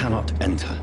cannot enter.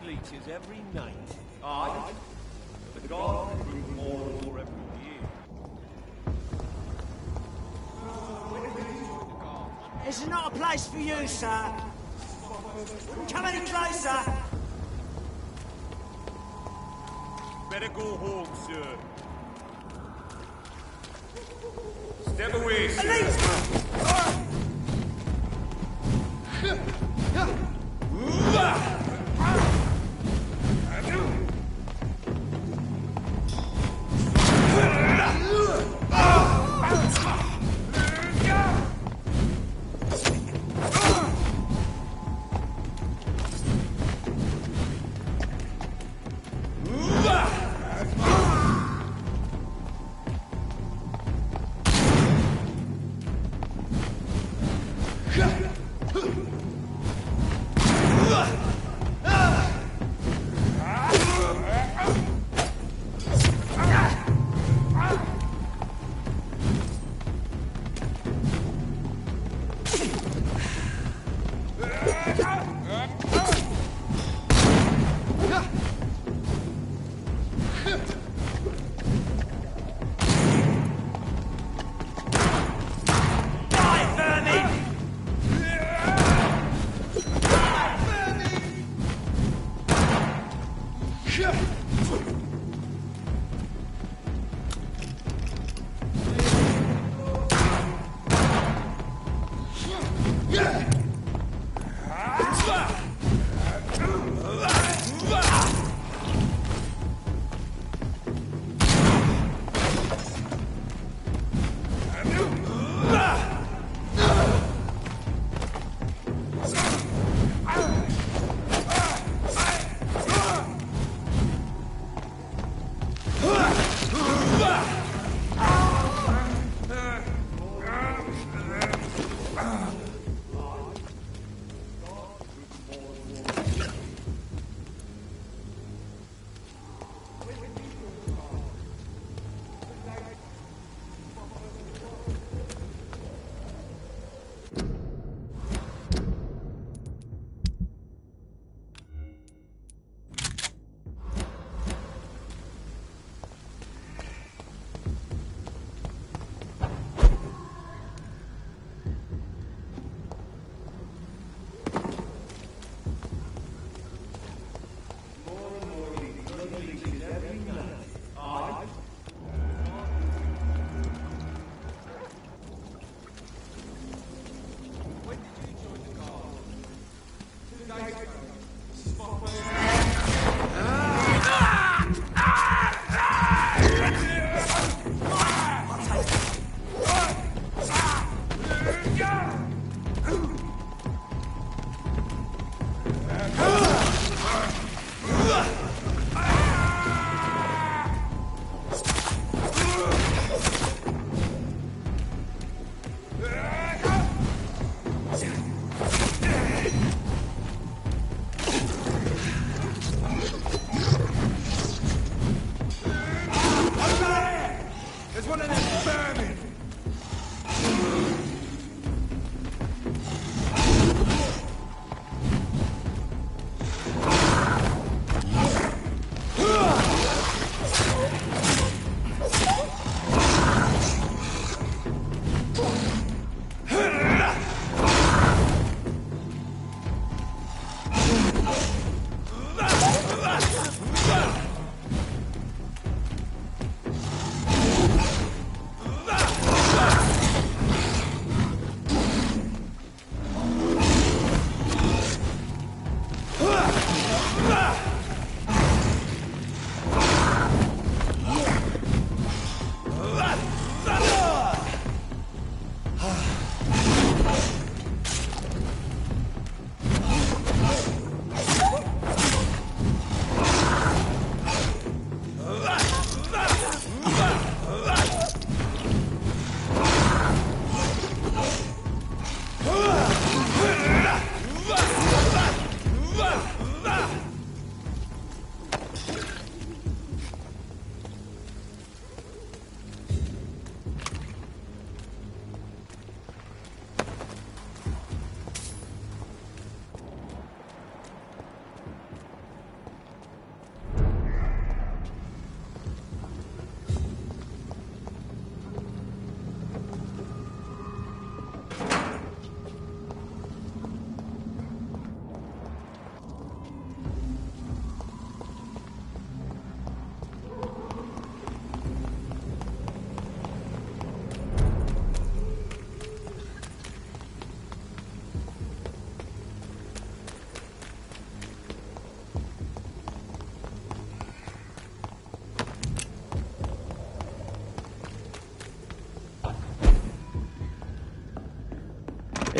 Leeches every night. Aye. The god grew more and more every year. This is not a place for you, sir. Come any closer. Better go home, sir. Step away, sir.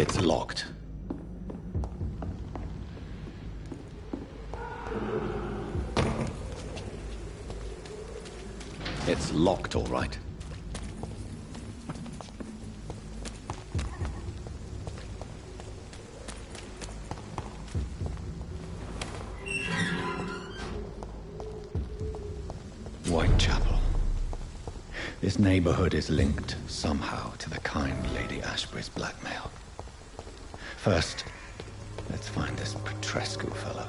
It's locked. It's locked, all right. Whitechapel. This neighborhood is linked somehow to the kind Lady Ashbury's blackmail. First, let's find this Petrescu fellow.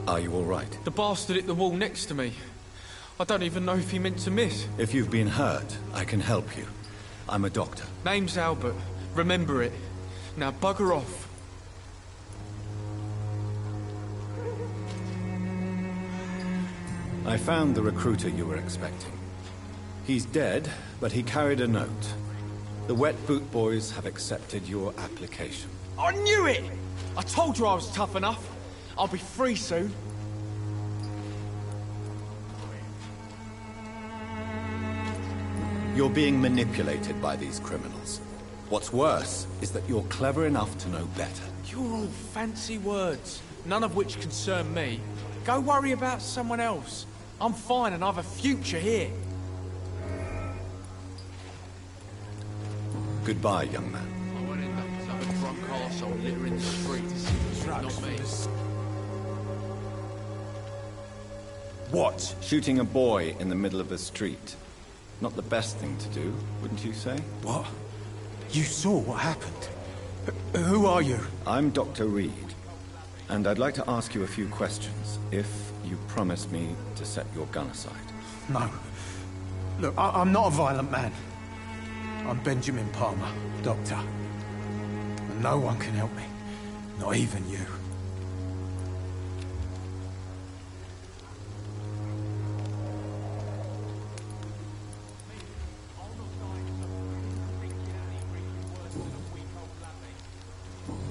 Are you all right? The bastard hit the wall next to me. I don't even know if he meant to miss. If you've been hurt, I can help you. I'm a doctor. Name's Albert. Remember it. Now bugger off. I found the recruiter you were expecting. He's dead, but he carried a note. The Wet Boot Boys have accepted your application. I knew it! I told you I was tough enough. I'll be free soon. You're being manipulated by these criminals. What's worse is that you're clever enough to know better. You're all fancy words, none of which concern me. Go worry about someone else. I'm fine and I've a future here. Goodbye, young man. I won't end up as like a drunk arsehole littering the streets. Not me. What? Shooting a boy in the middle of the street. Not the best thing to do, wouldn't you say? What? You saw what happened? Who are you? I'm Dr. Reed, and I'd like to ask you a few questions, if you promise me to set your gun aside. No. Look, I'm not a violent man. I'm Benjamin Palmer, doctor. And no one can help me. Not even you.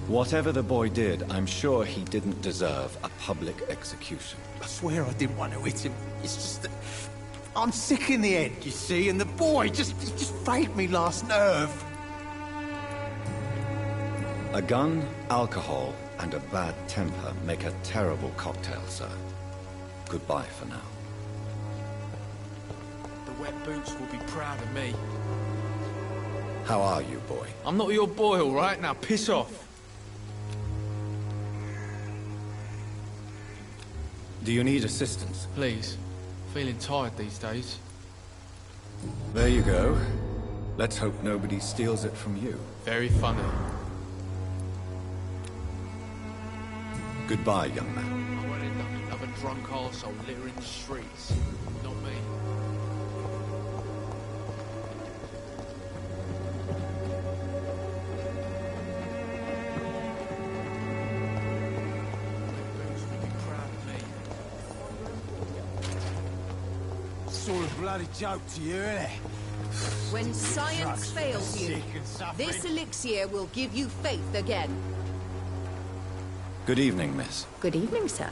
Whatever the boy did, I'm sure he didn't deserve a public execution. I swear I didn't want to hit him. It's just that I'm sick in the head, you see, and the boy just frayed me last nerve. A gun, alcohol, and a bad temper make a terrible cocktail, sir. Goodbye for now. The Wet Boots will be proud of me. How are you, boy? I'm not your boy, all right? Now piss off. Do you need assistance? Please. Feeling tired these days. There you go. Let's hope nobody steals it from you. Very funny. Goodbye, young man. I won't end up another drunk arsehole littering the streets. Not me. Sort of bloody joke to you, innit? When science fails you, this elixir will give you faith again. Good evening, miss. Good evening, sir.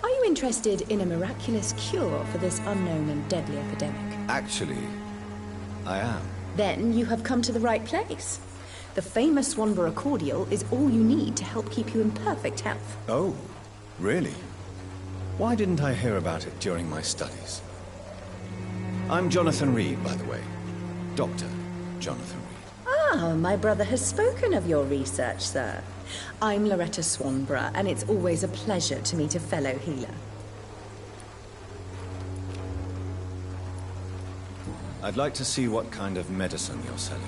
Are you interested in a miraculous cure for this unknown and deadly epidemic? Actually, I am. Then you have come to the right place. The famous Swanborough cordial is all you need to help keep you in perfect health. Oh, really? Why didn't I hear about it during my studies? I'm Jonathan Reed, by the way. Dr. Jonathan Reed. Ah, my brother has spoken of your research, sir. I'm Loretta Swanborough, and it's always a pleasure to meet a fellow healer. I'd like to see what kind of medicine you're selling.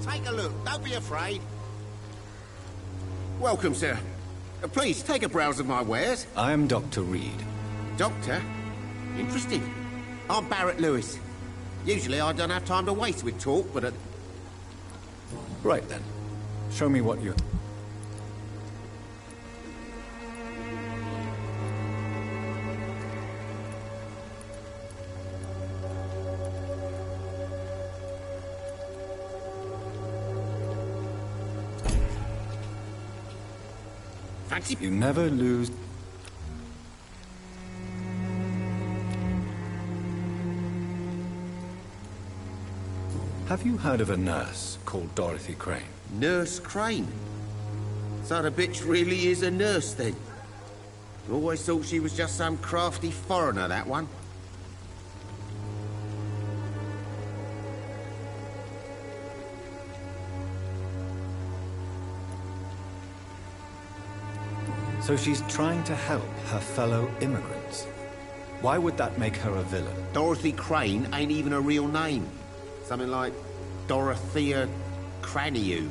Take a look. Don't be afraid. Welcome, sir. Please, take a browse of my wares. I am Dr. Reed. Doctor? Interesting. I'm Barrett Lewis. Usually I don't have time to waste with talk, but... Right then. Show me what you... You never lose... Have you heard of a nurse called Dorothy Crane? Nurse Crane? So the bitch really is a nurse, then? Always thought she was just some crafty foreigner, that one. So she's trying to help her fellow immigrants. Why would that make her a villain? Dorothy Crane ain't even a real name. Something like Dorothea Craniu.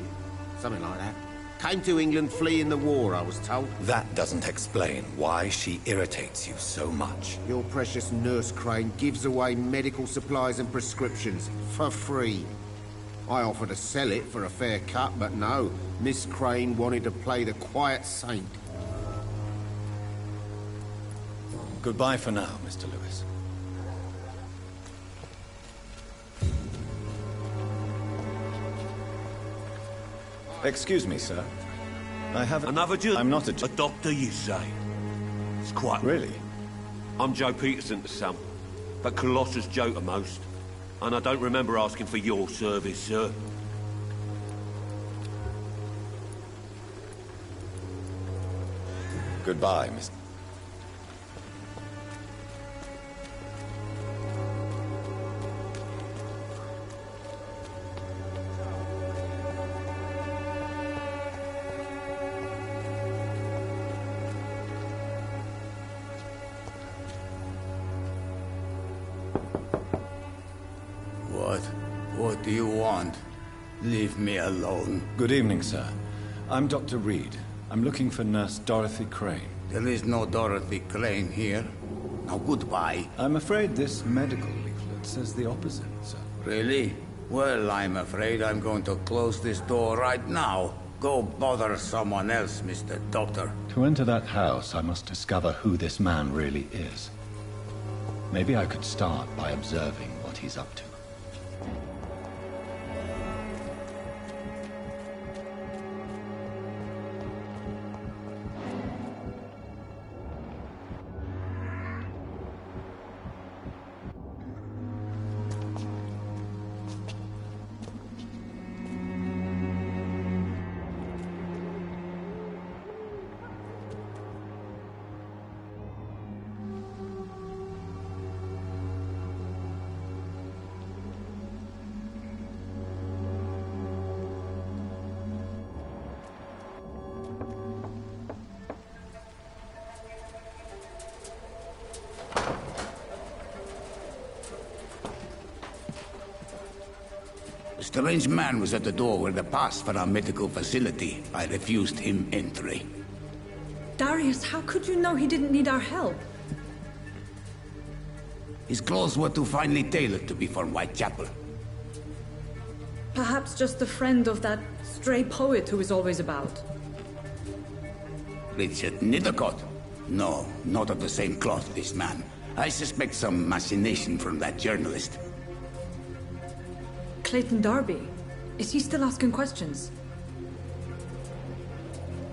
Something like that. Came to England fleeing the war, I was told. That doesn't explain why she irritates you so much. Your precious Nurse Crane gives away medical supplies and prescriptions for free. I offered to sell it for a fair cut, but no. Miss Crane wanted to play the quiet saint. Goodbye for now, Mr. Lewis. Excuse me, sir. I have... Another I'm not a doctor, you say? It's quite... Really? I'm Joe Peterson to some, but Colossus Joe to most. And I don't remember asking for your service, sir. Goodbye, Mr. What do you want? Leave me alone. Good evening, sir. I'm Dr. Reed. I'm looking for Nurse Dorothy Crane. There is no Dorothy Crane here. Now goodbye. I'm afraid this medical leaflet says the opposite, sir. Really? Well, I'm afraid I'm going to close this door right now. Go bother someone else, Mr. Doctor. To enter that house, I must discover who this man really is. Maybe I could start by observing what he's up to. A strange man was at the door with a pass for our medical facility. I refused him entry. Darius, how could you know he didn't need our help? His clothes were too finely tailored to be for Whitechapel. Perhaps just a friend of that stray poet who is always about. Richard Nithercott? No, not of the same cloth, this man. I suspect some machination from that journalist. Clayton Darby. Is he still asking questions?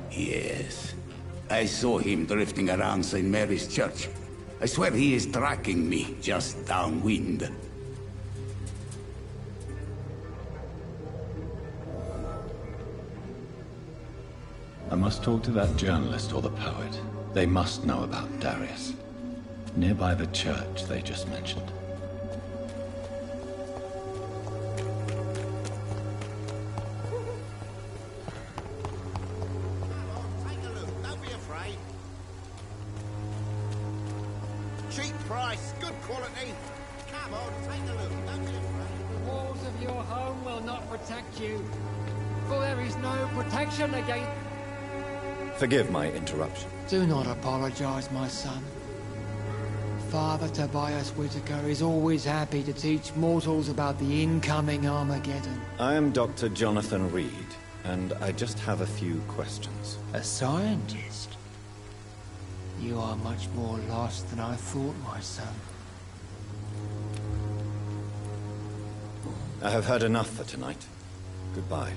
Yes. I saw him drifting around St. Mary's Church. I swear he is tracking me, just downwind. I must talk to that journalist or the poet. They must know about Darius. Nearby the church they just mentioned. Cheap price, good quality. Come on, take a look. Don't be afraid. The walls of your home will not protect you, for there is no protection against... Forgive my interruption. Do not apologize, my son. Father Tobias Whitaker is always happy to teach mortals about the incoming Armageddon. I am Dr. Jonathan Reed, and I just have a few questions. A scientist? You are much more lost than I thought, my son. I have heard enough for tonight. Goodbye.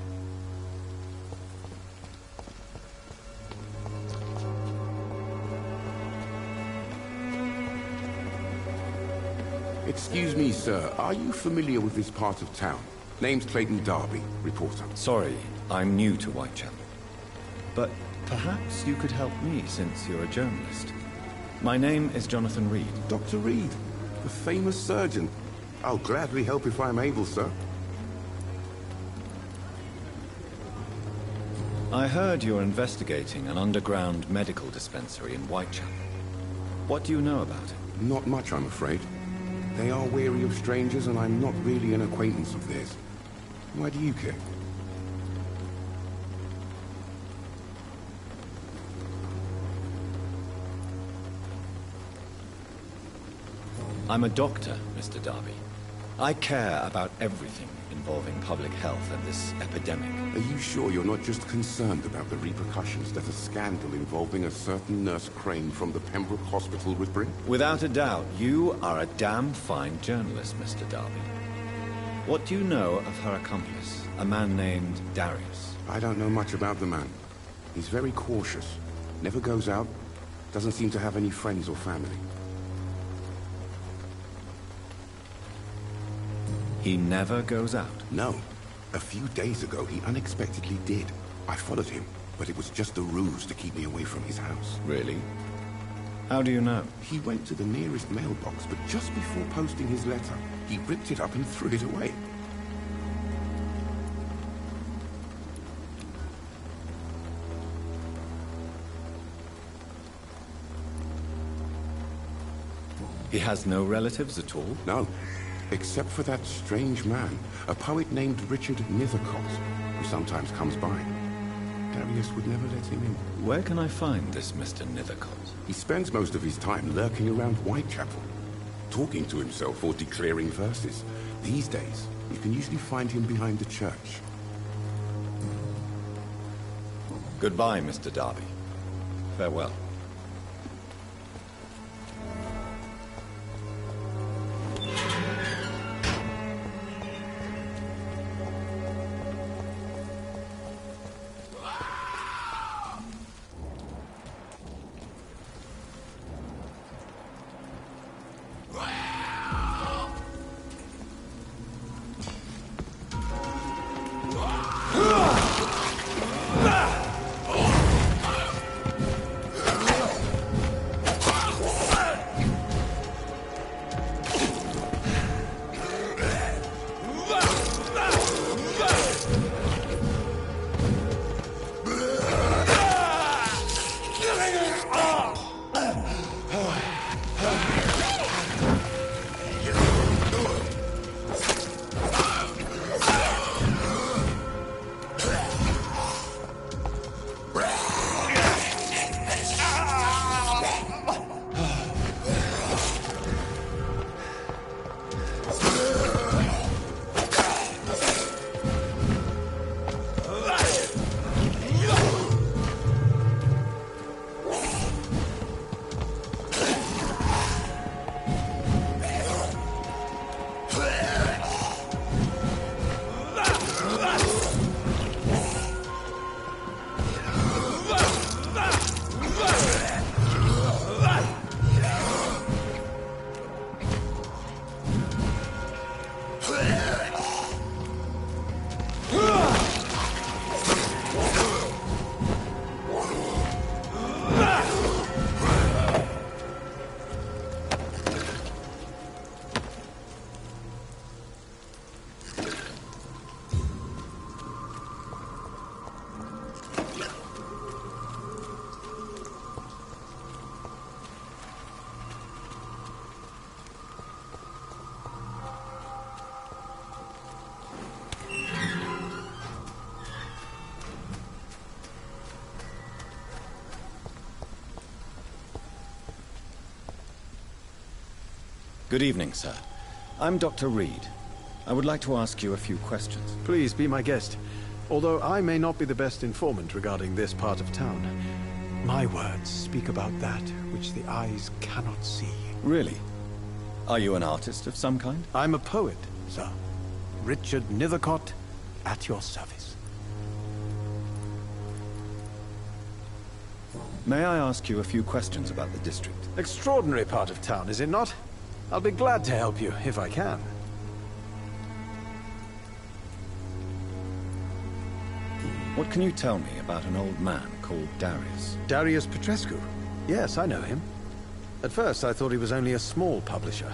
Excuse me, sir. Are you familiar with this part of town? Name's Clayton Darby, reporter. Sorry, I'm new to Whitechapel. But perhaps you could help me since you're a journalist. My name is Jonathan Reed. Dr. Reed, the famous surgeon. I'll gladly help if I'm able, sir. I heard you're investigating an underground medical dispensary in Whitechapel. What do you know about it? Not much, I'm afraid. They are wary of strangers, and I'm not really an acquaintance of theirs. Why do you care? I'm a doctor, Mr. Darby. I care about everything involving public health and this epidemic. Are you sure you're not just concerned about the repercussions that a scandal involving a certain Nurse Crane from the Pembroke Hospital would bring? Without a doubt, you are a damn fine journalist, Mr. Darby. What do you know of her accomplice, a man named Darius? I don't know much about the man. He's very cautious. Never goes out. Doesn't seem to have any friends or family. He never goes out? No. A few days ago, he unexpectedly did. I followed him, but it was just a ruse to keep me away from his house. Really? How do you know? He went to the nearest mailbox, but just before posting his letter, he ripped it up and threw it away. He has no relatives at all? No. Except for that strange man, a poet named Richard Nithercott, who sometimes comes by. There Darius would never let him in. Where can I find this Mr. Nethercott? He spends most of his time lurking around Whitechapel, talking to himself or declaring verses. These days, you can usually find him behind the church. Goodbye, Mr. Darby. Farewell. Good evening, sir. I'm Dr. Reed. I would like to ask you a few questions. Please be my guest. Although I may not be the best informant regarding this part of town, my words speak about that which the eyes cannot see. Really? Are you an artist of some kind? I'm a poet, sir. Richard Nethercott, at your service. May I ask you a few questions about the district? Extraordinary part of town, is it not? I'll be glad to help you, if I can. What can you tell me about an old man called Darius? Darius Petrescu? Yes, I know him. At first, I thought he was only a small publisher.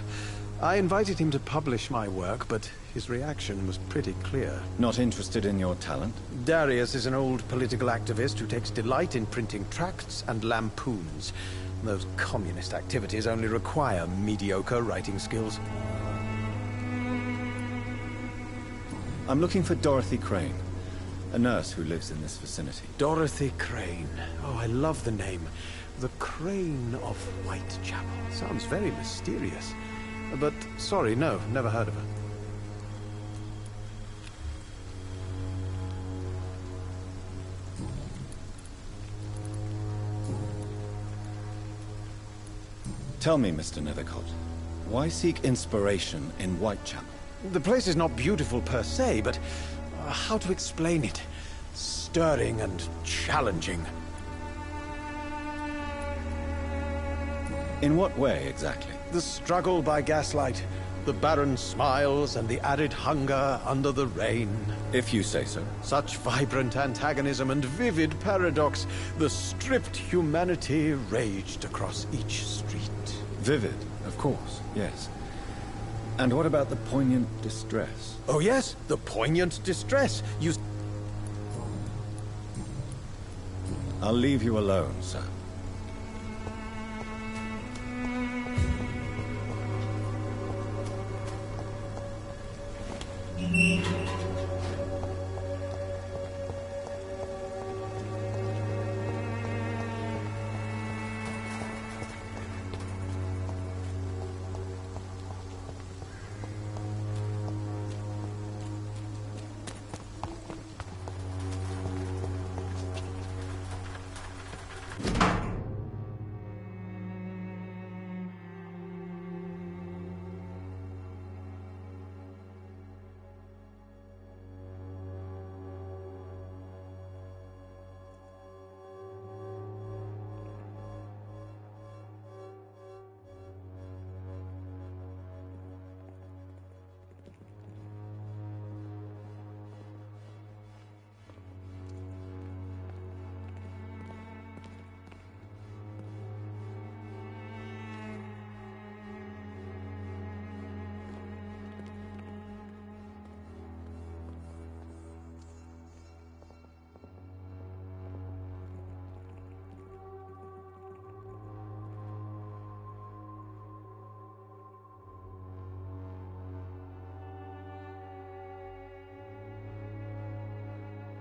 I invited him to publish my work, but his reaction was pretty clear. Not interested in your talent? Darius is an old political activist who takes delight in printing tracts and lampoons. Those communist activities only require mediocre writing skills. I'm looking for Dorothy Crane, a nurse who lives in this vicinity. Dorothy Crane. Oh, I love the name. The Crane of Whitechapel. Sounds very mysterious. But, sorry, no, never heard of her. Tell me, Mr. Nethercott, why seek inspiration in Whitechapel? The place is not beautiful per se, but how to explain it? Stirring and challenging. In what way, exactly? The struggle by gaslight, the barren smiles and the added hunger under the rain. If you say so. Such vibrant antagonism and vivid paradox, the stripped humanity raged across each street. Vivid, of course, yes. And what about the poignant distress? Oh yes, the poignant distress. I'll leave you alone, sir.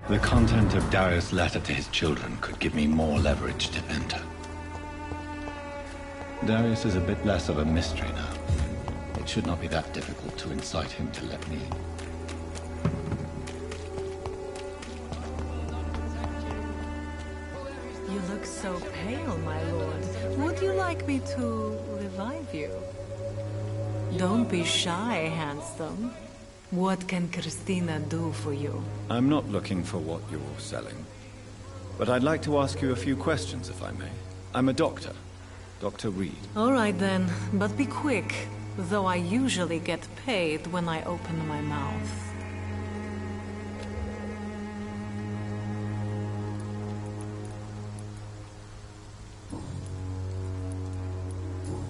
The content of Darius' letter to his children could give me more leverage to enter. Darius is a bit less of a mystery now. It should not be that difficult to incite him to let me in. You look so pale, my lord. Would you like me to revive you? Don't be shy, handsome. What can Christina do for you? I'm not looking for what you're selling. But I'd like to ask you a few questions, if I may. I'm a doctor. Dr. Reed. All right then, but be quick. Though I usually get paid when I open my mouth.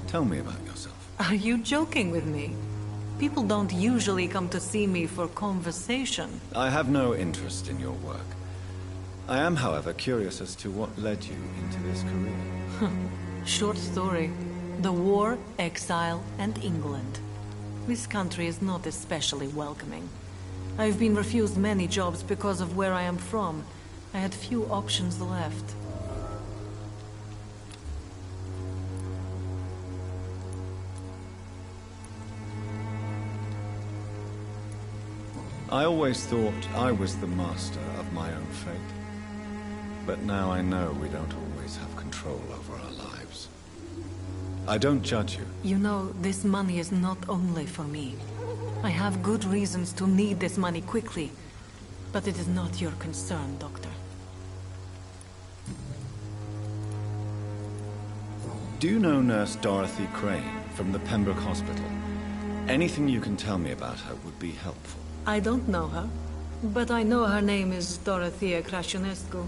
Tell me about yourself. Are you joking with me? People don't usually come to see me for conversation. I have no interest in your work. I am, however, curious as to what led you into this career. Short story. The war, exile, and England. This country is not especially welcoming. I've been refused many jobs because of where I am from. I had few options left. I always thought I was the master of my own fate. But now I know we don't always have control over our lives. I don't judge you. You know, this money is not only for me. I have good reasons to need this money quickly. But it is not your concern, Doctor. Do you know Nurse Dorothy Crane from the Pembroke Hospital? Anything you can tell me about her would be helpful. I don't know her, but I know her name is Dorothea Crăciunescu.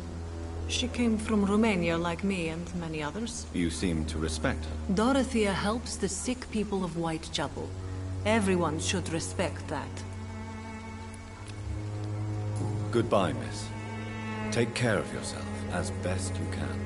She came from Romania like me and many others. You seem to respect her. Dorothea helps the sick people of Whitechapel. Everyone should respect that. Goodbye, miss. Take care of yourself as best you can.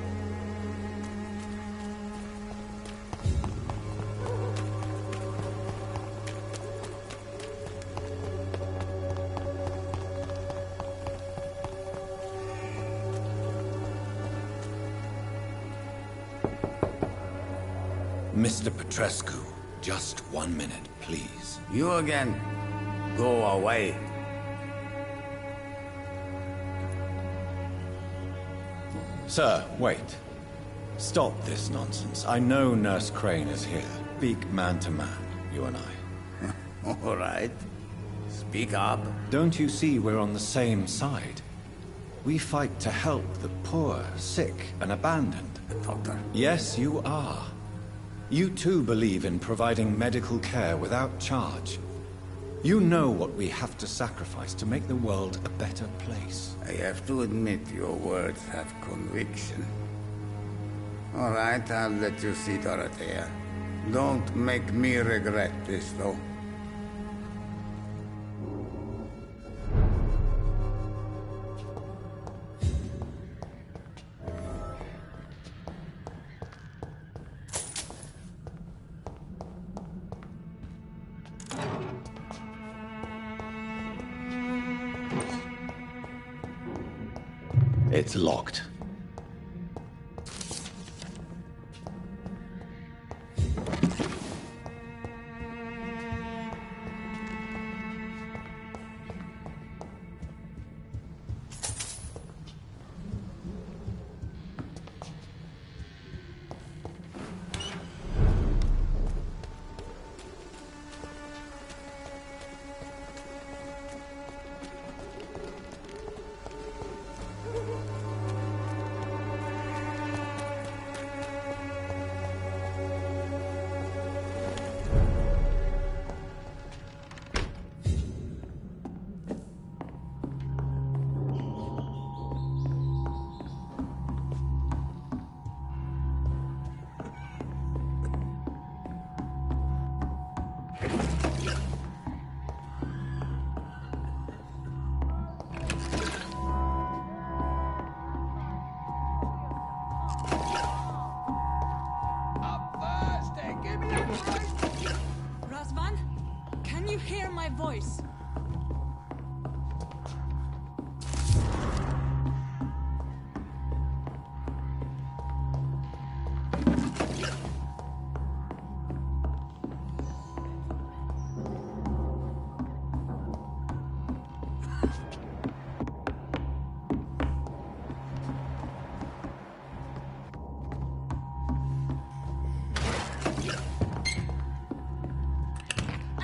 Mr. Petrescu, just 1 minute, please. You again? Go away. Sir, wait. Stop this nonsense. I know Nurse Crane is here. Speak man to man, you and I. All right. Speak up. Don't you see we're on the same side? We fight to help the poor, sick, and abandoned. Doctor. Yes, you are. You too believe in providing medical care without charge. You know what we have to sacrifice to make the world a better place. I have to admit your words have conviction. All right, I'll let you see Dorothea. Don't make me regret this, though. It's locked.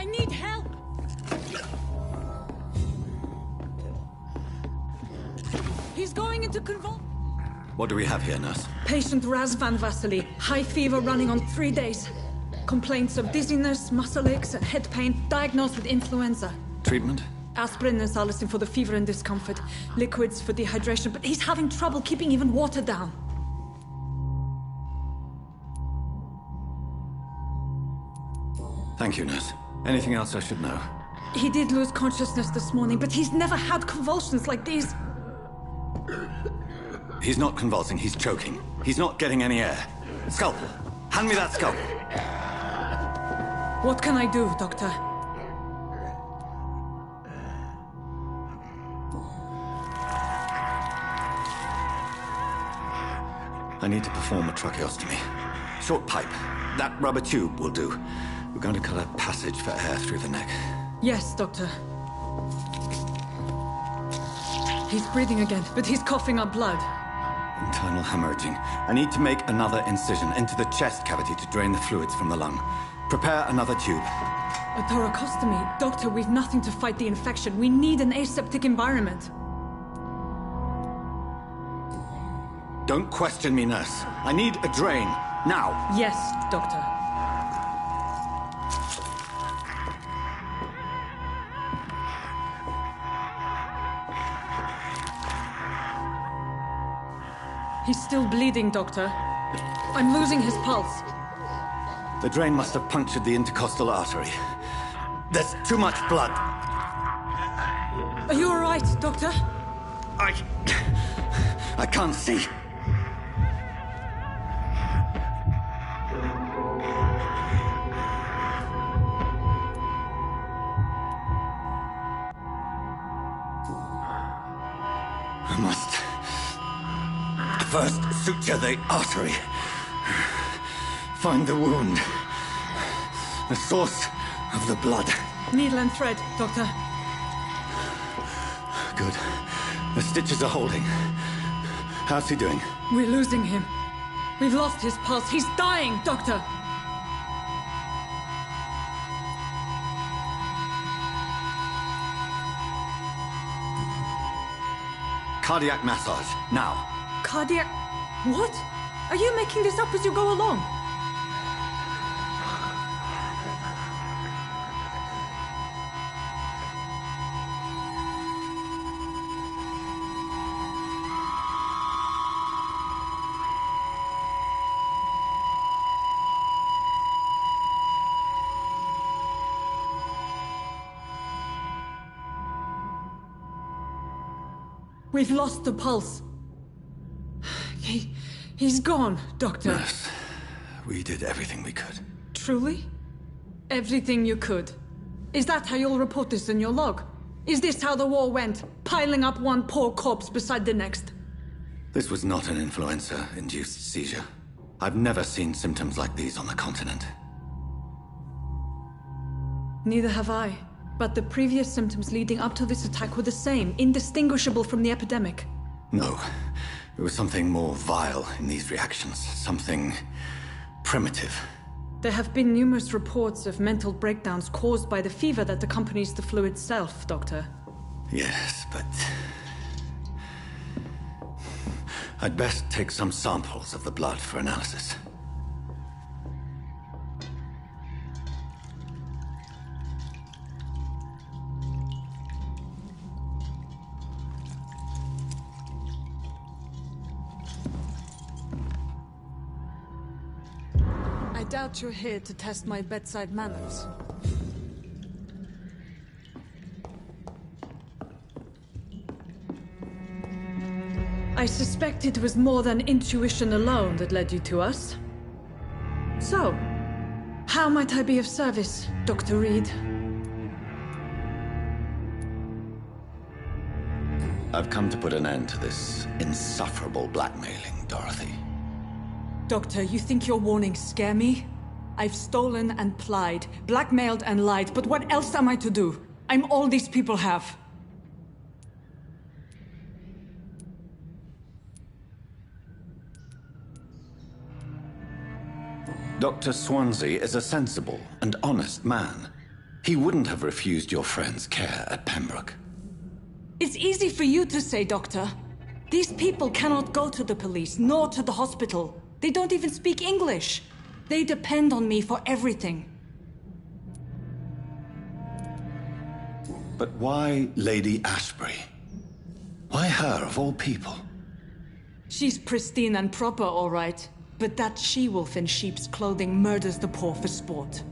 need help! He's going into convulsion. What do we have here, nurse? Patient Razvan Vasily. High fever running on 3 days. Complaints of dizziness, muscle aches, and head pain. Diagnosed with influenza. Treatment? Aspirin and salicin for the fever and discomfort. Liquids for dehydration, but he's having trouble keeping even water down. Thank you, nurse. Anything else I should know? He did lose consciousness this morning, but he's never had convulsions like these. He's not convulsing, he's choking. He's not getting any air. Scalpel! Hand me that scalpel! What can I do, Doctor? I need to perform a tracheostomy. Short pipe. That rubber tube will do. We're going to cut a passage for air through the neck. Yes, Doctor. He's breathing again, but he's coughing up blood. Internal hemorrhaging. I need to make another incision into the chest cavity to drain the fluids from the lung. Prepare another tube. A thoracostomy? Doctor, we've nothing to fight the infection. We need an aseptic environment. Don't question me, nurse. I need a drain. Now. Yes, Doctor. He's still bleeding, Doctor. I'm losing his pulse. The drain must have punctured the intercostal artery. There's too much blood. Are you all right, Doctor? I can't see. I must first suture the artery. Find the wound. The source of the blood. Needle and thread, Doctor. Good. The stitches are holding. How's he doing? We're losing him. We've lost his pulse. He's dying, Doctor. Cardiac massage, now. Cardiac... What? Are you making this up as you go along? We've lost the pulse. He's gone, Doctor. Nurse, we did everything we could. Truly? Everything you could? Is that how you'll report this in your log? Is this how the war went? Piling up one poor corpse beside the next? This was not an influenza-induced seizure. I've never seen symptoms like these on the continent. Neither have I. But the previous symptoms leading up to this attack were the same, indistinguishable from the epidemic. No. There was something more vile in these reactions. Something primitive. There have been numerous reports of mental breakdowns caused by the fever that accompanies the flu itself, Doctor. Yes, but... I'd best take some samples of the blood for analysis. I doubt you're here to test my bedside manners. I suspect it was more than intuition alone that led you to us. So, how might I be of service, Dr. Reed? I've come to put an end to this insufferable blackmailing, Dorothy. Doctor, you think your warnings scare me? I've stolen and plied, blackmailed and lied, but what else am I to do? I'm all these people have. Dr. Swansea is a sensible and honest man. he wouldn't have refused your friend's care at Pembroke. It's easy for you to say, Doctor. These people cannot go to the police, nor to the hospital. They don't even speak English. They depend on me for everything. But why Lady Ashbury? Why her, of all people? She's pristine and proper, all right. But that she-wolf in sheep's clothing murders the poor for sport.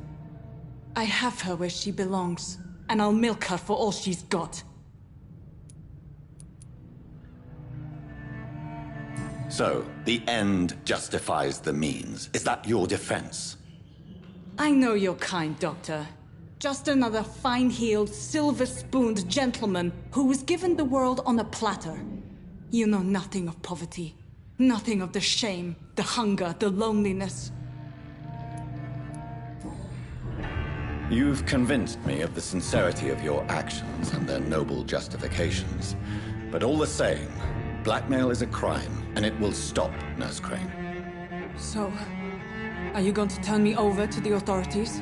I have her where she belongs, and I'll milk her for all she's got. So, the end justifies the means. Is that your defense? I know you're kind, Doctor. Just another fine-heeled, silver-spooned gentleman who was given the world on a platter. You know nothing of poverty. Nothing of the shame, the hunger, the loneliness. You've convinced me of the sincerity of your actions and their noble justifications. But all the same, blackmail is a crime, and it will stop, Nurse Crane. So, are you going to turn me over to the authorities?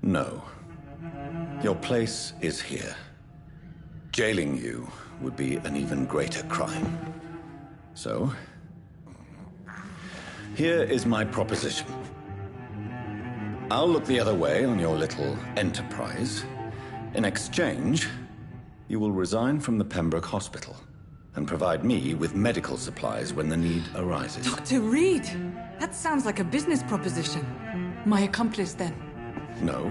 No. Your place is here. Jailing you would be an even greater crime. So, here is my proposition. I'll look the other way on your little enterprise. In exchange, you will resign from the Pembroke Hospital and provide me with medical supplies when the need arises. Dr. Reed! That sounds like a business proposition. My accomplice, then? No,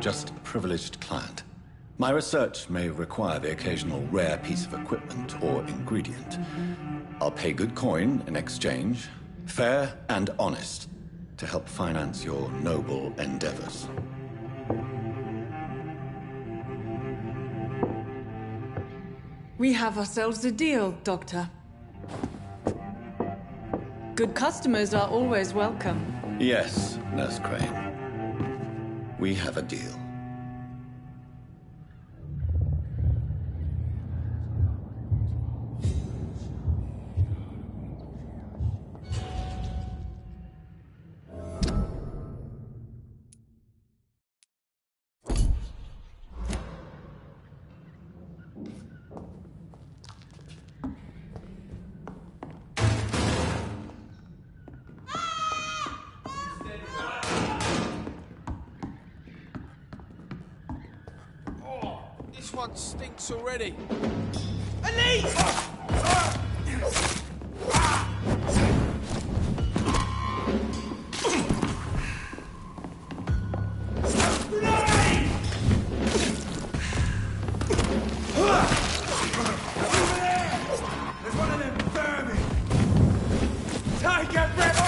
just a privileged client. My research may require the occasional rare piece of equipment or ingredient. I'll pay good coin in exchange, fair and honest, to help finance your noble endeavors. We have ourselves a deal, Doctor. Good customers are always welcome. Yes, Nurse Crane. We have a deal. This one stinks already. Elise! There's one of them vermin! Take a breath!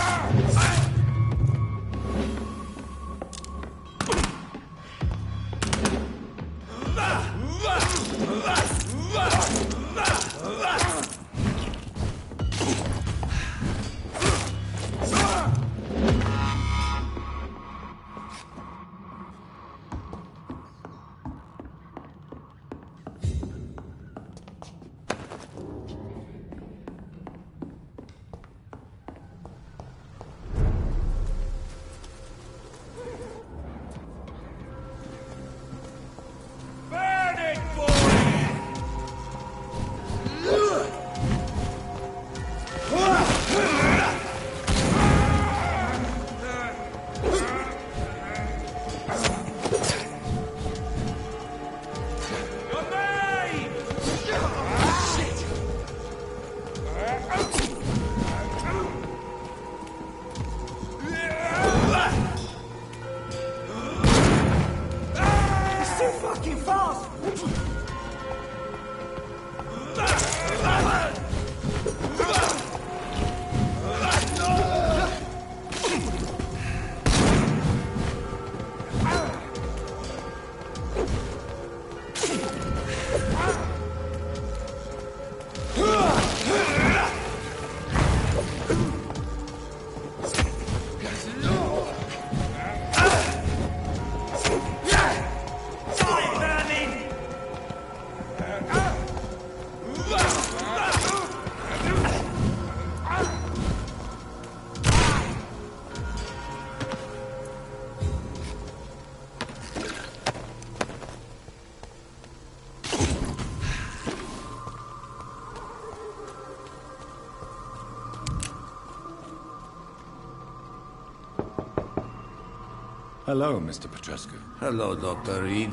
Hello, Mr. Petrescu. Hello, Dr. Reed.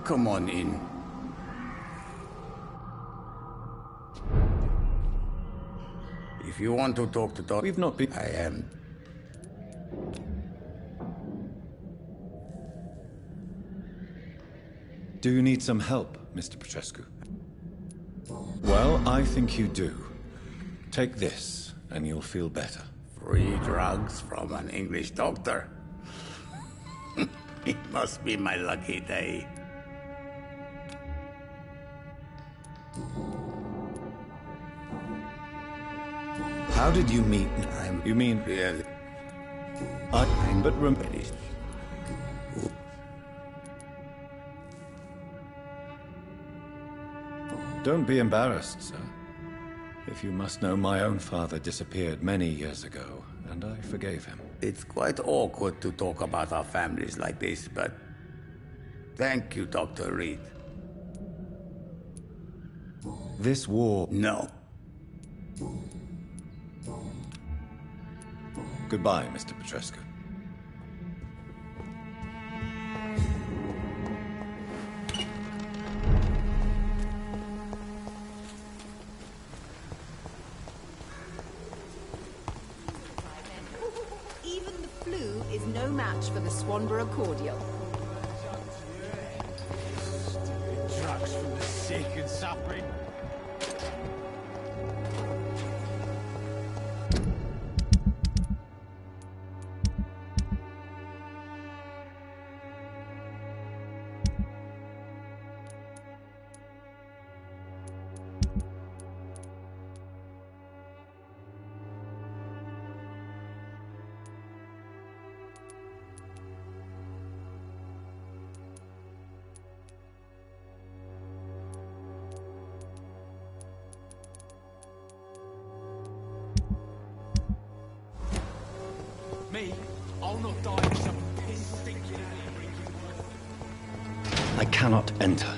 Come on in. If you want to talk to Doc... We've not been... I am. Do you need some help, Mr. Petrescu? Well, I think you do. Take this, and you'll feel better. Free drugs from an English doctor? It must be my lucky day. How did you meet... You mean... Really? But remember... Don't be embarrassed, sir. If you must know, my own father disappeared many years ago, and I forgave him. It's quite awkward to talk about our families like this, but... Thank you, Dr. Reed. This war... No. Goodbye, Mr. Petrescu. Even the flu is no match for the Swanborough cordial. Drugs from the sick and suffering. Me, I'll not die in some piss stinking alley. I cannot enter.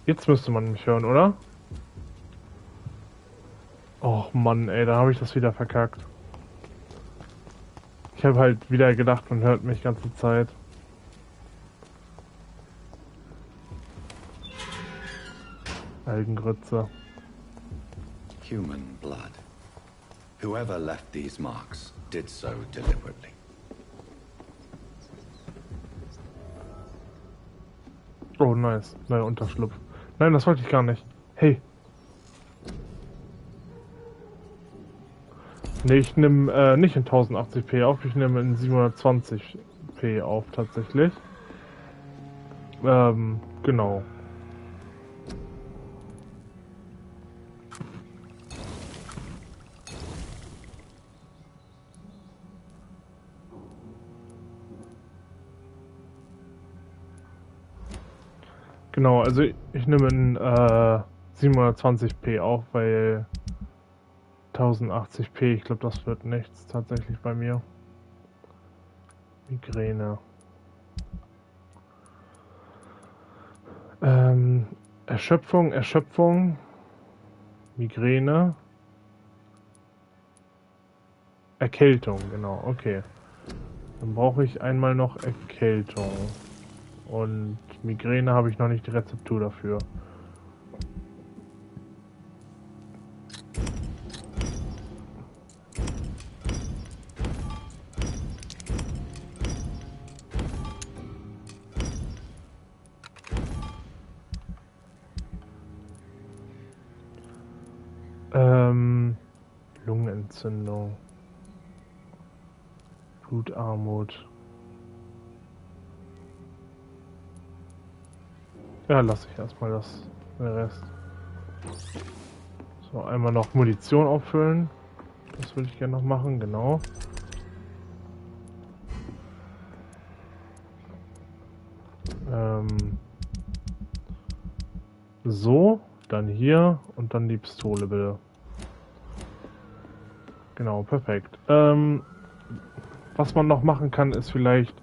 Jetzt müsste man mich hören, oder? Och Mann, ey, da habe ich das wieder verkackt. Ich habe halt wieder gedacht, man hört mich die ganze Zeit. Algengrütze. Human blood. Whoever left these marks did so deliberately. Oh, nice. Neuer Unterschlupf. Nein, das wollte ich gar nicht. Hey. Ne, ich nehme nicht in 1080p auf, ich nehme in 720p auf, tatsächlich. Genau. Genau, also ich nehme in 720p auf, weil 1080p, ich glaube, das wird nichts tatsächlich bei mir. Migräne. Erschöpfung, Migräne. Erkältung, genau, okay. Dann brauche ich einmal noch Erkältung. Und Migräne habe ich noch nicht die Rezeptur dafür. Lungenentzündung. Blutarmut. Ja, lasse ich erstmal den Rest. So, einmal noch Munition auffüllen. Das würde ich gerne noch machen, genau. So, dann hier und dann die Pistole bitte. Genau, perfekt. Was man noch machen kann, ist vielleicht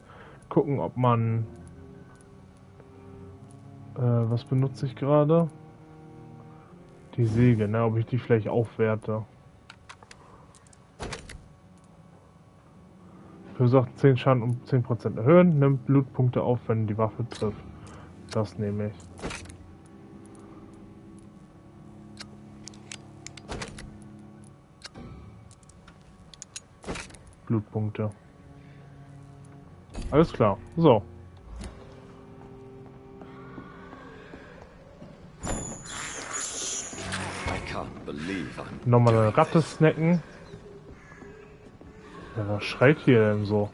gucken, ob man... was benutze ich gerade? Die Säge, ne? Ob ich die vielleicht aufwerte. Verursacht 10 Schaden um 10% erhöhen, nimmt Blutpunkte auf, wenn die Waffe trifft. Das nehme ich. Blutpunkte. Alles klar. So. Nochmal eine Ratte snacken. Ja, was schreit hier denn so?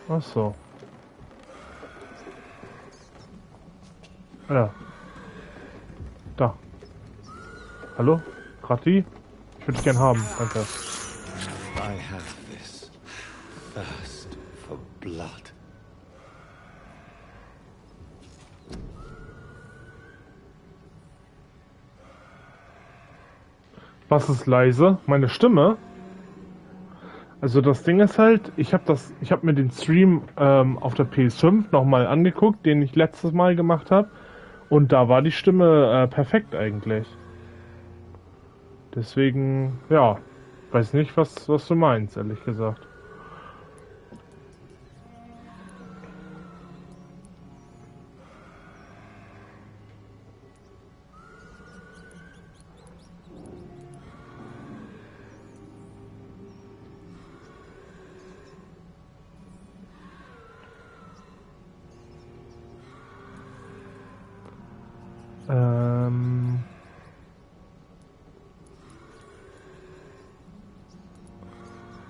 Ach so. Ja. Da. Hallo? Ratti? Ich würde dich gern haben, danke. I have this thirst for blood. Was ist leise? Meine Stimme? Also das Ding ist halt, ich habe mir den Stream auf der PS5 nochmal angeguckt, den ich letztes Mal gemacht habe, und da war die Stimme perfekt eigentlich. Deswegen, ja, weiß nicht, was du meinst, ehrlich gesagt.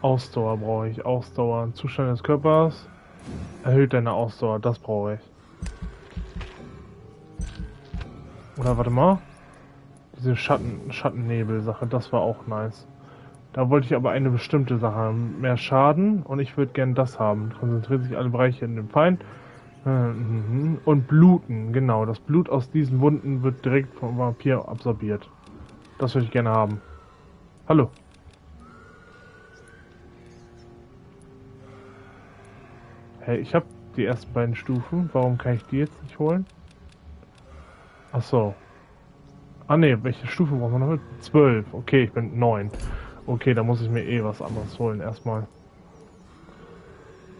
Ausdauer brauche ich. Ausdauer. Zustand des Körpers erhöht deine Ausdauer. Das brauche ich. Oder warte mal. Diese Schattennebel-Sache, das war auch nice. Da wollte ich aber eine bestimmte Sache haben. Mehr Schaden und ich würde gern das haben. Konzentriert sich alle Bereiche in dem Feind. Und bluten, genau. Das Blut aus diesen Wunden wird direkt vom Vampir absorbiert. Das würde ich gerne haben. Hallo. Hey, ich habe die ersten beiden Stufen. Warum kann ich die jetzt nicht holen? Ach so. Ah ne, welche Stufe braucht man noch? 12. Okay, ich bin 9. Okay, da muss ich mir eh was anderes holen erstmal.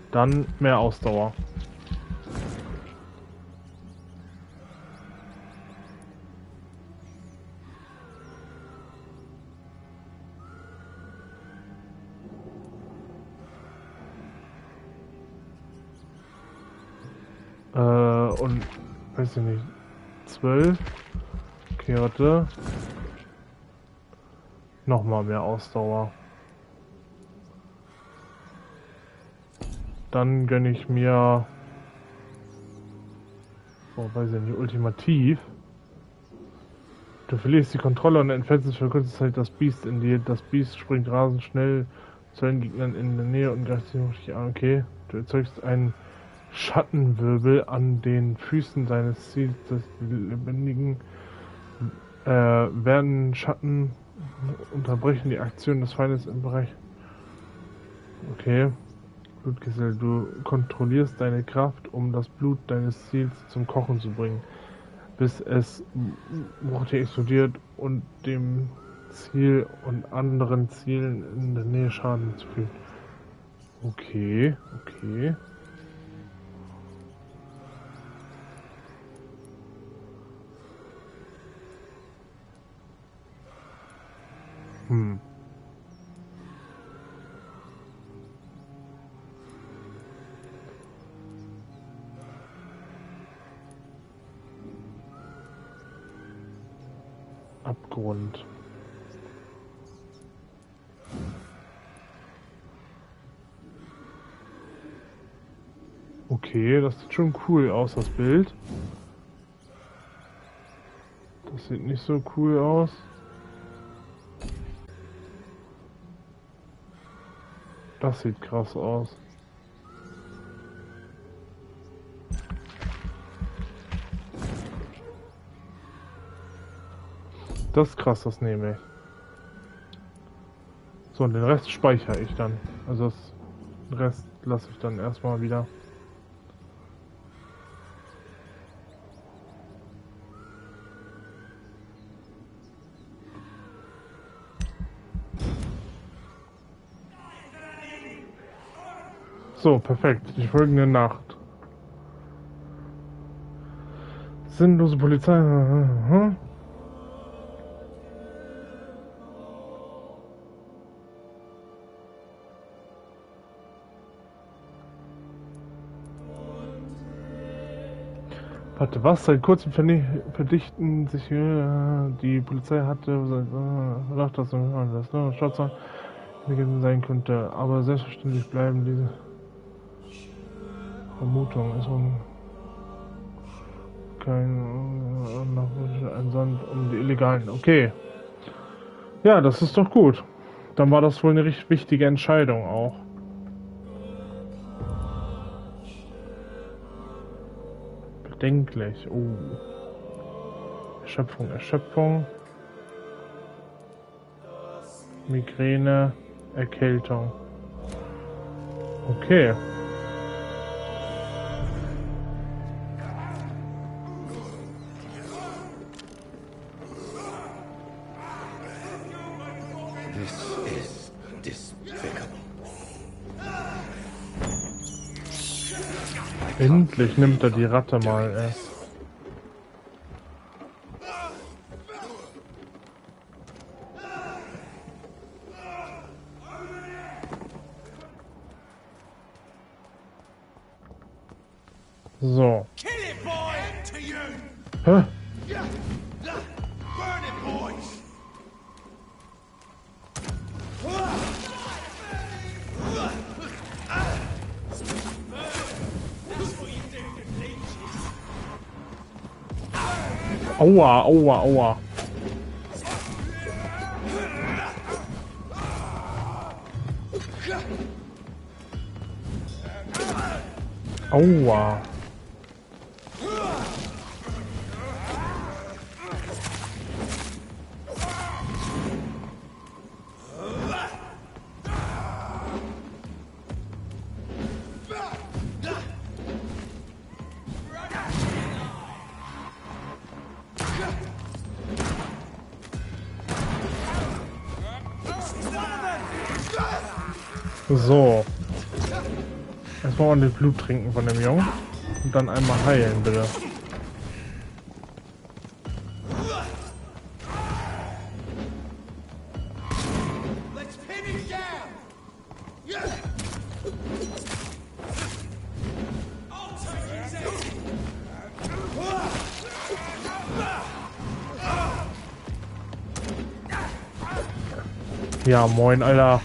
Dann mehr Ausdauer. Und weiß ich nicht. 12. Okay, warte. Nochmal mehr Ausdauer. Dann gönne ich mir... Oh, weiß ich nicht, ultimativ. Du verlierst die Kontrolle und entfesselst für kurze Zeit das Biest in dir. Das Biest springt rasend schnell zu den Gegnern in der Nähe und greift sie an. Okay, du erzeugst einen Schattenwirbel an den Füßen seines Ziels, des Lebendigen. Werden Schatten unterbrechen die Aktion des Feindes im Bereich. Okay. Blutkessel, du kontrollierst deine Kraft, um das Blut deines Ziels zum Kochen zu bringen, bis es explodiert und dem Ziel und anderen Zielen in der Nähe Schaden zufügen. Okay, okay. Abgrund. Okay, das sieht schon cool aus, das Bild. Das sieht nicht so cool aus. Das sieht krass aus. Das ist krass, das nehme ich. So, und den Rest speichere ich dann. Also den Rest lasse ich dann erstmal wieder. So, perfekt. Die folgende Nacht. Sinnlose Polizei. Warte, was? Seit kurzem verdichten sich die Polizei hatte gedacht, dass das Staatsmann sein könnte, aber selbstverständlich bleiben diese Vermutungen. Es war kein Sand um die Illegalen. Okay. Ja, das ist doch gut. Dann war das wohl eine richtig wichtige Entscheidung auch. Bedenklich. Oh. Erschöpfung, Erschöpfung. Migräne, Erkältung. Okay. Endlich nimmt er die Ratte mal erst. So. Hä? Aua, aua, aua. Aua. So. Erstmal ordentlich Blut trinken von dem Jungen. Und dann einmal heilen, bitte. Ja, moin, Alter.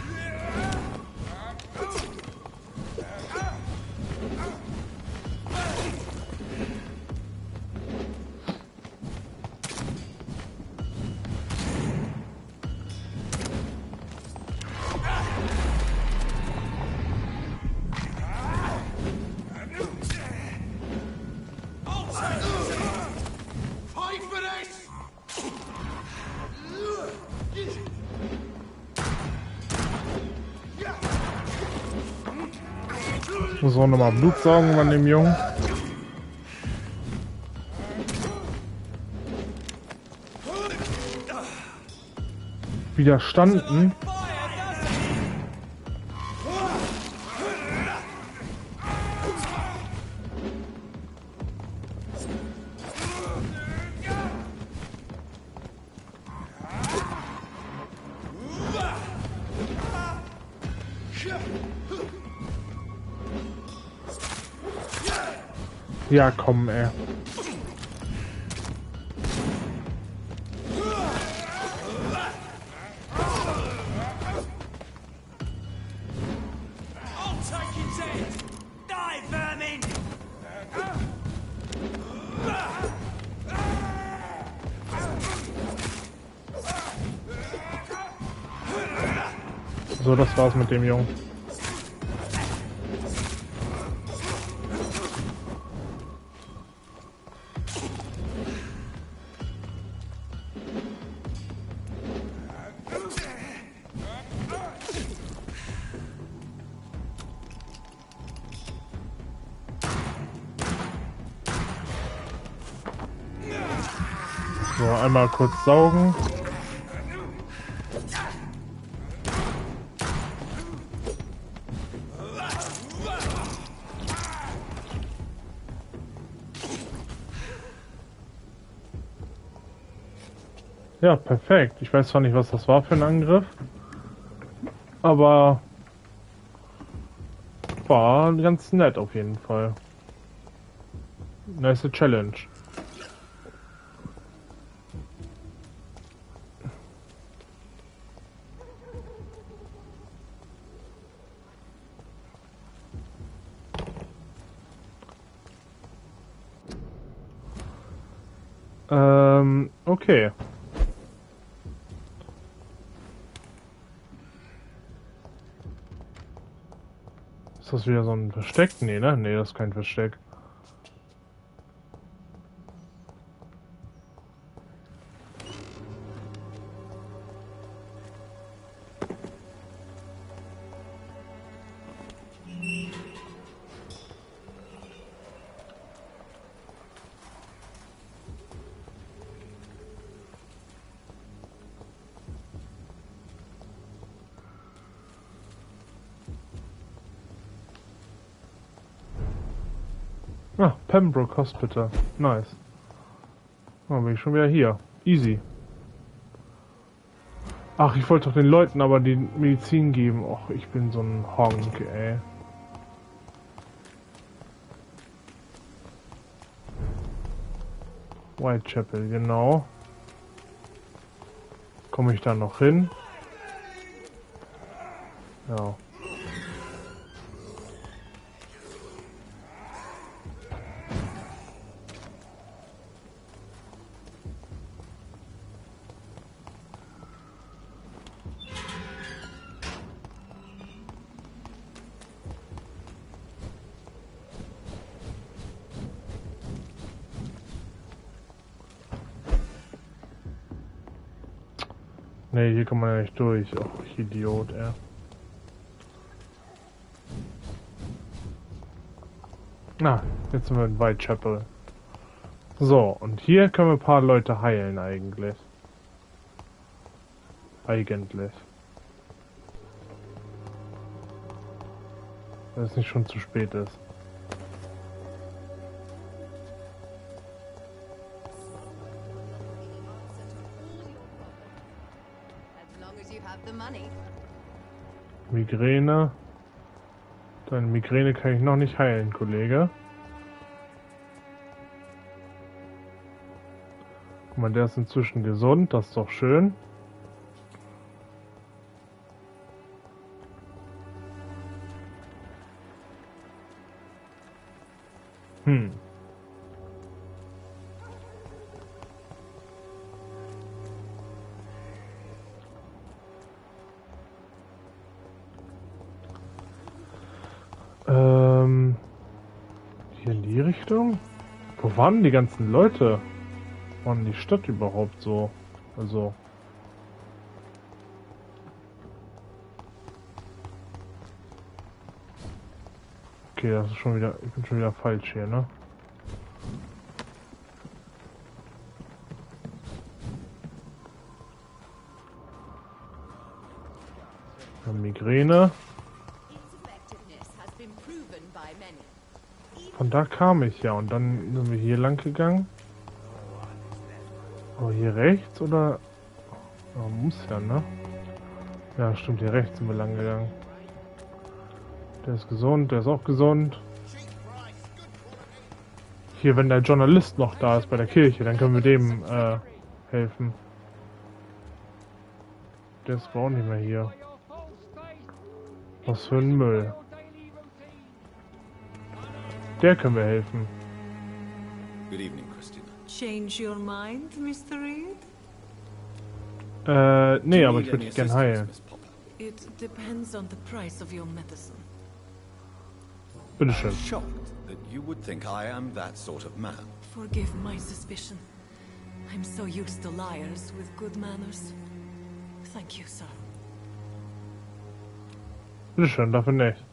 Ich muss auch nochmal Blut saugen von dem Jungen. widerstanden. Ja, komm, ey. So, das war's mit dem Jungen. So, einmal kurz saugen. Ja, perfekt. Ich weiß zwar nicht, was das war für ein Angriff, aber war ganz nett auf jeden Fall. Nice Challenge. Okay. Ist das wieder so ein Versteck? Nee, ne? Nee, das ist kein Versteck. Ah, Pembroke Hospital. Nice. Dann bin ich schon wieder hier. Easy. Ach, ich wollte doch den Leuten aber die Medizin geben. Och, ich bin so ein Honk, ey. Whitechapel, genau. Komme ich da noch hin? Ja. Nee, hier kann man ja nicht durch. Ach, ich Idiot, ey. Na, jetzt sind wir in Whitechapel. So, und hier können wir ein paar Leute heilen eigentlich. Eigentlich. Wenn es nicht schon zu spät ist. Migräne. Deine Migräne kann ich noch nicht heilen, Kollege. Guck mal, der ist inzwischen gesund, das ist doch schön. Hier in die Richtung? Wo waren die ganzen Leute? Wo war denn die Stadt überhaupt so? Also... Okay, das ist schon wieder... Ich bin schon wieder falsch hier, ne? Migräne. Von da kam ich ja und dann sind wir hier lang gegangen. Oh, hier rechts oder? Oh, muss ja, ne? Ja, stimmt, hier rechts sind wir lang gegangen. Der ist gesund, der ist auch gesund. Hier, wenn der Journalist noch da ist bei der Kirche, dann können wir dem helfen. Der ist aber auch nicht mehr hier. Was für ein Müll. Der können wir helfen. Good evening, Christina. Change your mind, Mr. Reed? Nee, aber ich würde dich gern heilen. It depends on the price of your medicine. Bitteschön. I'm shocked that you would think I am that sort of man. Forgive my suspicion. I'm so used to liars with good manners. Thank you, sir. Bitteschön, dafür nicht.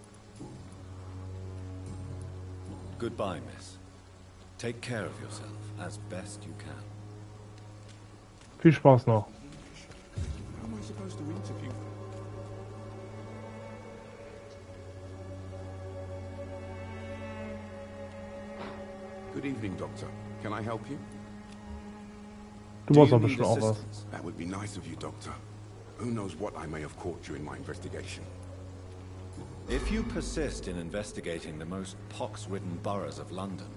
Goodbye, miss. Take care of yourself as best you can. Viel Spaß noch. How am I supposed to interview? Good evening, Doctor. Can I help you? Du brauchst doch bestimmt auch was. That would be nice of you, Doctor. Who knows what I may have caught during my investigation. If you persist in investigating the most pox-ridden boroughs of London,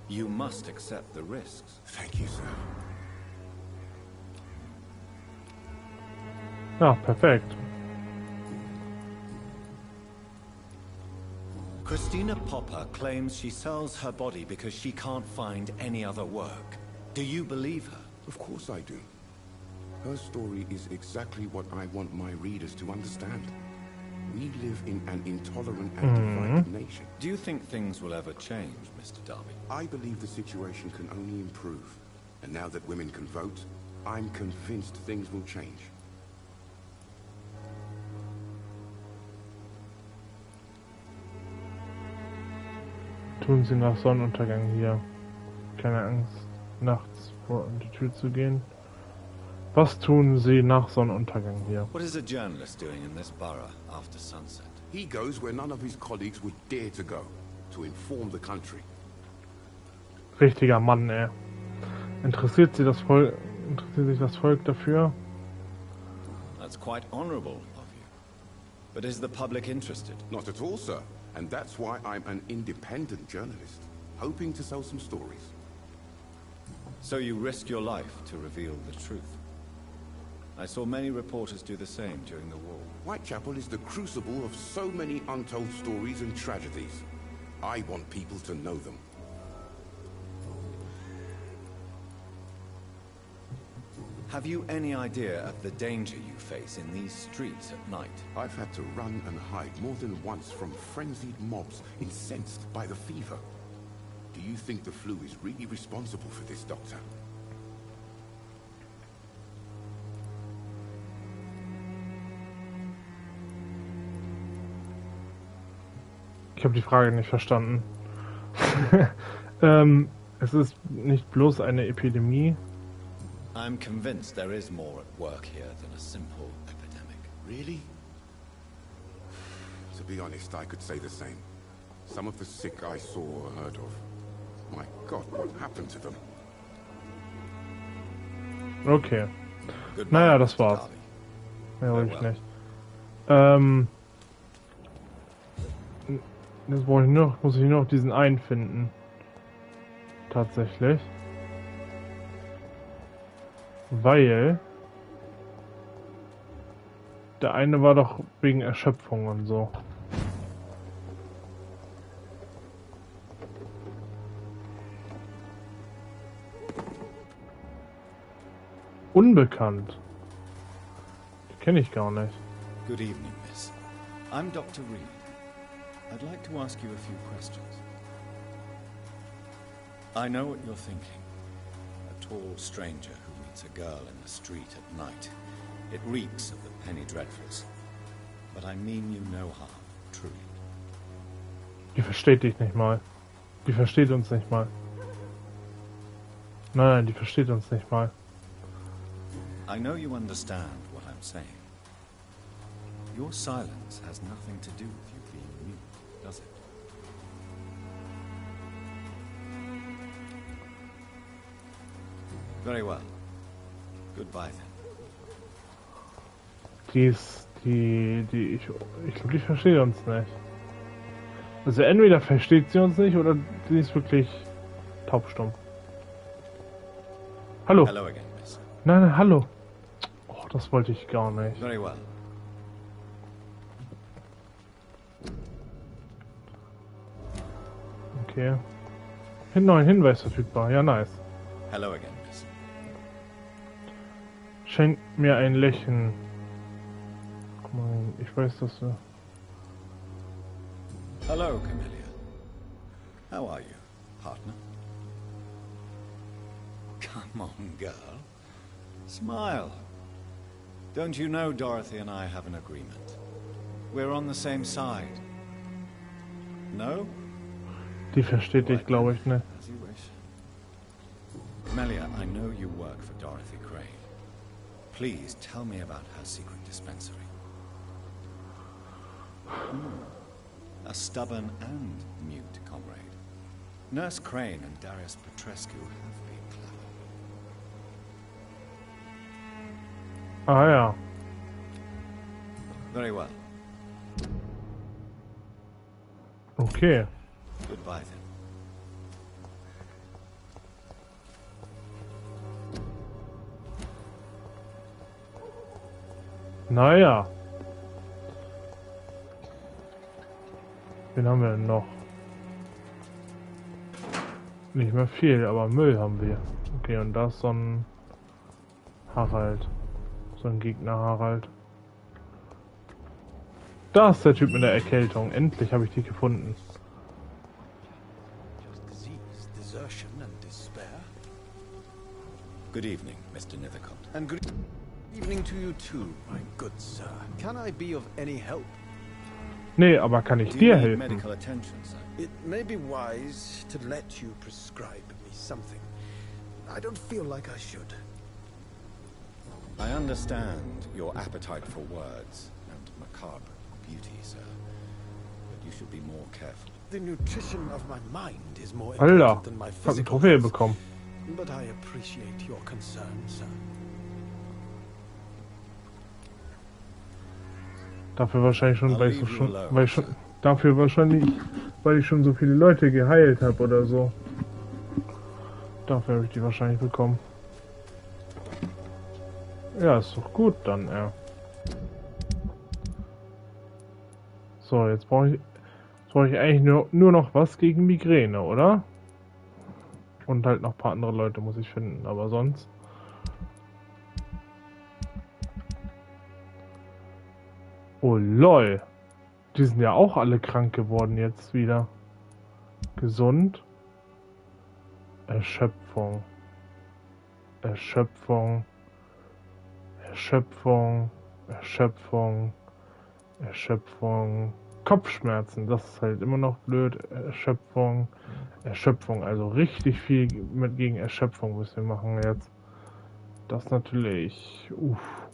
you must accept the risks. Thank you, sir. Ja, perfekt. Christina Popper claims she sells her body because she can't find any other work. Do you believe her? Of course I do. Her story is exactly what I want my readers to understand. We live in an intolerant and divided nation. Do you think things will ever change, Mr. Darby? I believe the situation can only improve. And now that women can vote, I'm convinced things will change. Tun Sie nach Sonnenuntergang hier. Keine Angst, nachts vor die Tür zu gehen. Was tun Sie nach Sonnenuntergang hier? What is a journalist doing in this borough after sunset? He goes where none of his colleagues would dare to go, to inform the country. Richtiger Mann, ey. Interessiert sich das Volk dafür? That's quite honorable of you. But is the public interested? Not at all, sir. And that's why I'm an independent journalist, hoping to sell some stories. So you risk your life to reveal the truth. I saw many reporters do the same during the war. Whitechapel is the crucible of so many untold stories and tragedies. I want people to know them. Have you any idea of the danger you face in these streets at night? I've had to run and hide more than once from frenzied mobs incensed by the fever. Do you think the flu is really responsible for this, Doctor? Ich habe die Frage nicht verstanden. Es ist nicht bloß eine Epidemie. I'm convinced there is more at work here than a simple epidemic. Really? To be honest, I could say the same. Some of the sick I saw or heard of. My God, what happened to them? Okay. Goodbye, Naja, das Mr. war's. Darby. Mehr wollte ich nicht. Jetzt muss ich noch diesen einen finden. Tatsächlich. Weil der eine war doch wegen Erschöpfung und so. Unbekannt. Die kenne ich gar nicht. Good evening, miss. I'm Dr. Reed. I'd like to ask you a few questions. I know what you're thinking. A tall stranger who meets a girl in the street at night. It reeks of the penny dreadfuls. But I mean you no harm, truly. Die versteht dich nicht mal. Die versteht uns nicht mal. Nein, die versteht uns nicht mal. I know you understand what I'm saying. Your silence has nothing to do with you being mute, does it? Very well. Goodbye then. Ich glaube, die versteht uns nicht. Also entweder versteht sie uns nicht oder sie ist wirklich taubstumm. Hallo. Hello again, miss. Nein, hallo. Oh, das wollte ich gar nicht. Very well. Okay. Neuen Hinweis verfügbar. Ja, nice. Hello again, miss. Schenkt mir ein Lächeln. Guck mal, ich weiß, dass du... Hello, Camellia. How are you, partner? Come on, girl. Smile. Don't you know Dorothy and I have an agreement? We're on the same side. No? Die versteht dich, glaube ich, ne? As you wish. Camellia, I know you work for Dorothy Crane. Please tell me about her secret dispensary. A stubborn and mute comrade. Nurse Crane and Darius Petrescu have been clever. Ah ja. Very well. Okay. Goodbye then. Naja. Wen haben wir denn noch? Nicht mehr viel, aber Müll haben wir. Okay, und da ist so ein Harald. So ein Gegner Harald. Da ist der Typ mit der Erkältung. Endlich habe ich die gefunden. Good evening, Mr. Nithercott. And good evening to you too, my good sir. Can I be of any help? Nee, aber kann ich dir helfen? Medical attention, sir. It may be wise to let you prescribe me something. I don't feel like I should. I understand your appetite for words and macabre beauty, sir. But you should be more careful. The nutrition of my mind is more Alter, important than my ich hab eine physical Trophäe health. bekommen. But I appreciate your concern, sir. Dafür wahrscheinlich schon, weil ich schon so viele Leute geheilt habe oder so. Dafür habe ich die wahrscheinlich bekommen. Ja, ist doch gut dann, ja. So, jetzt brauche ich eigentlich nur noch was gegen Migräne, oder? Und halt noch ein paar andere Leute muss ich finden, aber sonst... Oh lol. Die sind ja auch alle krank geworden jetzt wieder. Gesund. Erschöpfung. Erschöpfung. Erschöpfung. Erschöpfung. Erschöpfung. Kopfschmerzen, das ist halt immer noch blöd. Erschöpfung. Erschöpfung, also richtig viel gegen Erschöpfung müssen wir machen jetzt. Das natürlich. Uff.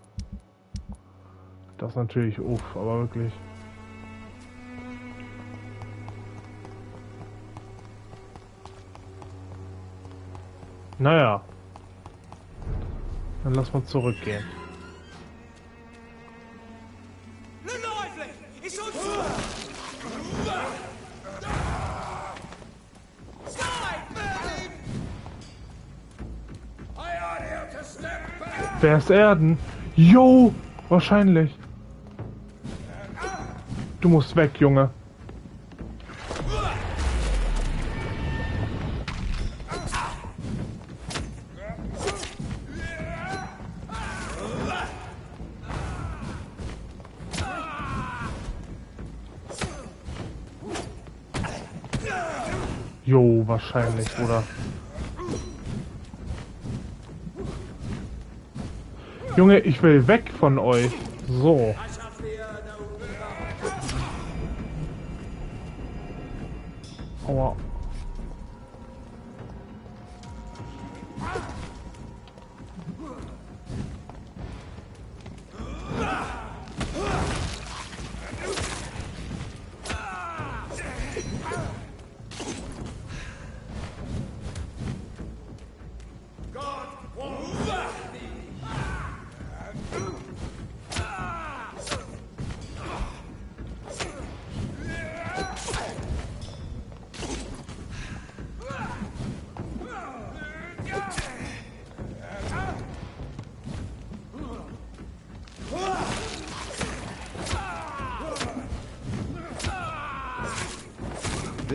Das natürlich, uff, aber wirklich. Naja. Dann lass mal zurückgehen. Wer ist Erden? Jo, wahrscheinlich. Du musst weg, Junge. Jo, wahrscheinlich, oder? Junge, ich will weg von euch. So. Aua.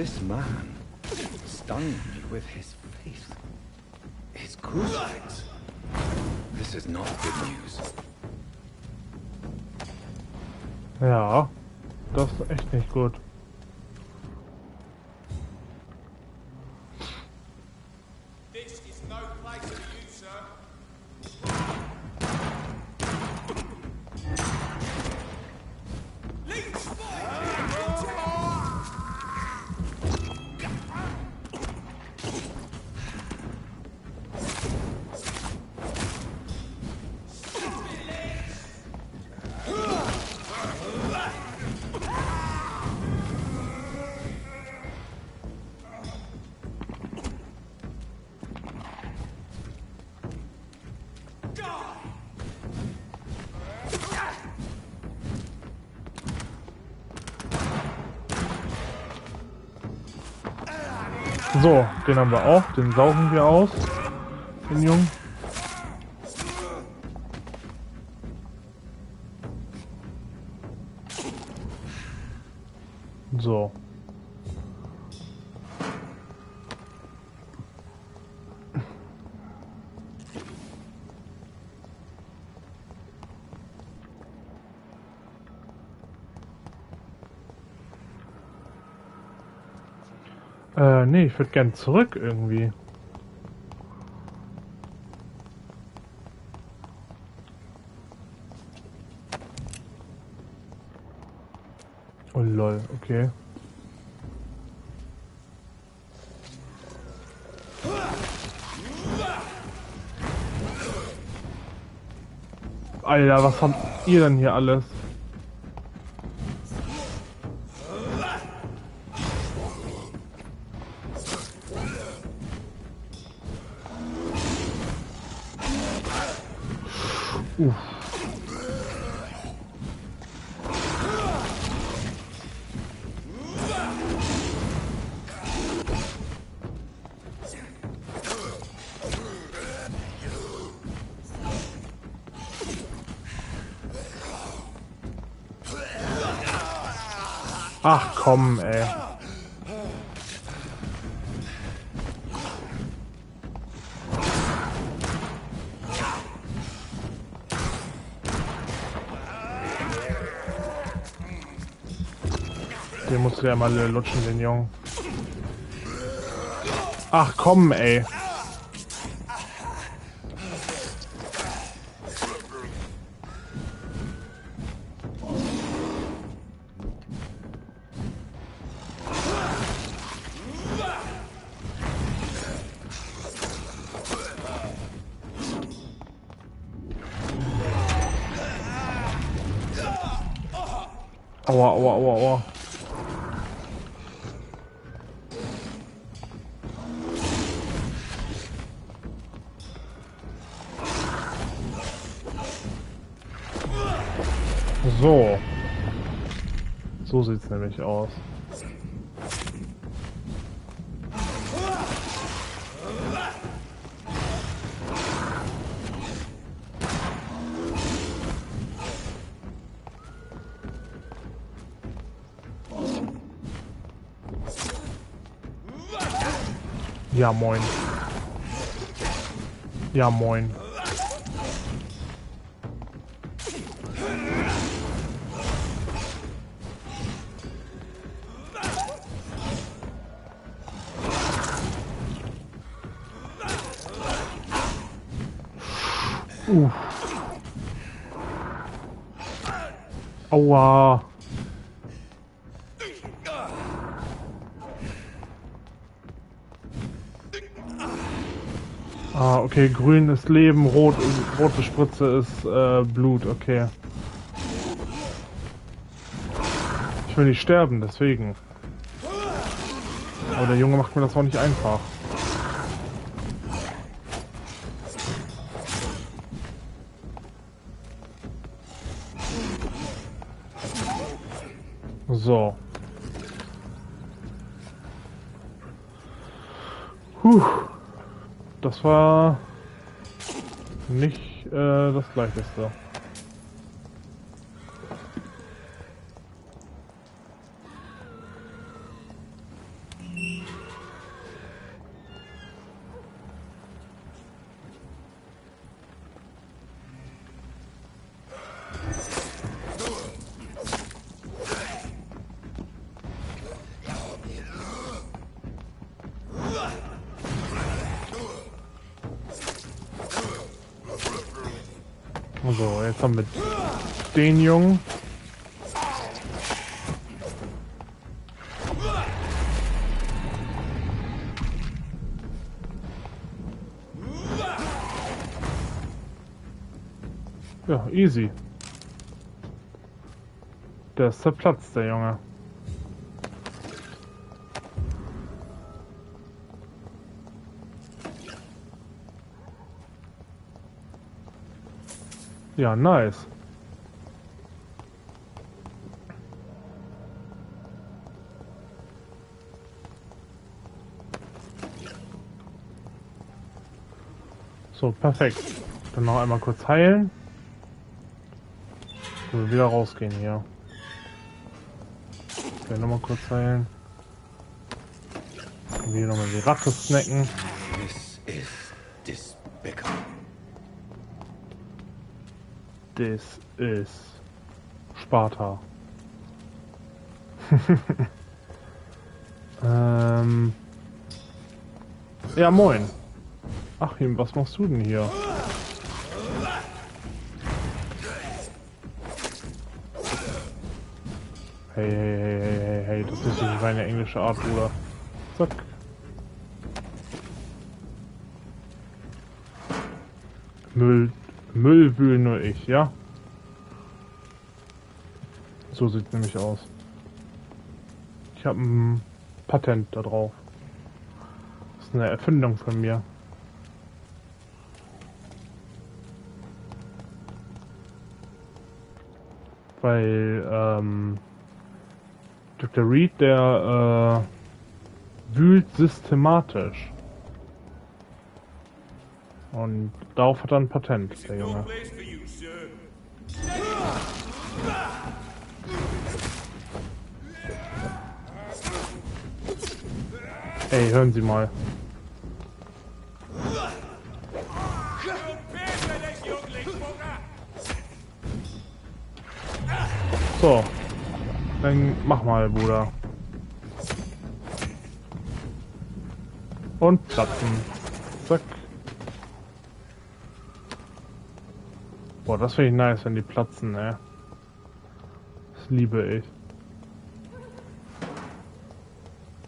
This man stung me with his faith. His crucifix. This is not good news. Ja, das ist echt nicht gut. So, den haben wir auch. Den saugen wir aus. Den Jungen. So. Nee, ich würde gern zurück irgendwie. Oh lol, okay. Alter, was habt ihr denn hier alles? Ach komm, ey. Den musst du ja mal lutschen, den Jungen. Ach komm, ey. Aua, aua, aua, aua. So. So sieht's nämlich aus. Ja, moin. Ja, moin. Aua. Ah, okay, grün ist Leben, rote Spritze ist Blut, okay. Ich will nicht sterben, deswegen. Aber der Junge macht mir das auch nicht einfach. So. Das war nicht das Leichteste. So, jetzt haben wir den Jungen. Ja, easy. Der ist zerplatzt, der Junge. Ja, nice. So, perfekt. Dann noch einmal kurz heilen. Und wieder rausgehen hier. Okay, nochmal kurz heilen. Und hier nochmal die Rache snacken. This is despicable. Das ist Sparta. Ja, moin. Achim, was machst du denn hier? Hey, das ist nicht meine englische Art, Bruder. Zack. Müll wühlen nur ich, ja? So sieht's nämlich aus. Ich habe ein Patent da drauf. Das ist eine Erfindung von mir. Weil, Dr. Reed, der, wühlt systematisch. Und darauf hat er ein Patent, der Junge. Ey, hören Sie mal. So. Dann mach mal, Bruder. Und platzen. Zack. Boah, das finde ich nice, wenn die platzen, ey. Das liebe ich.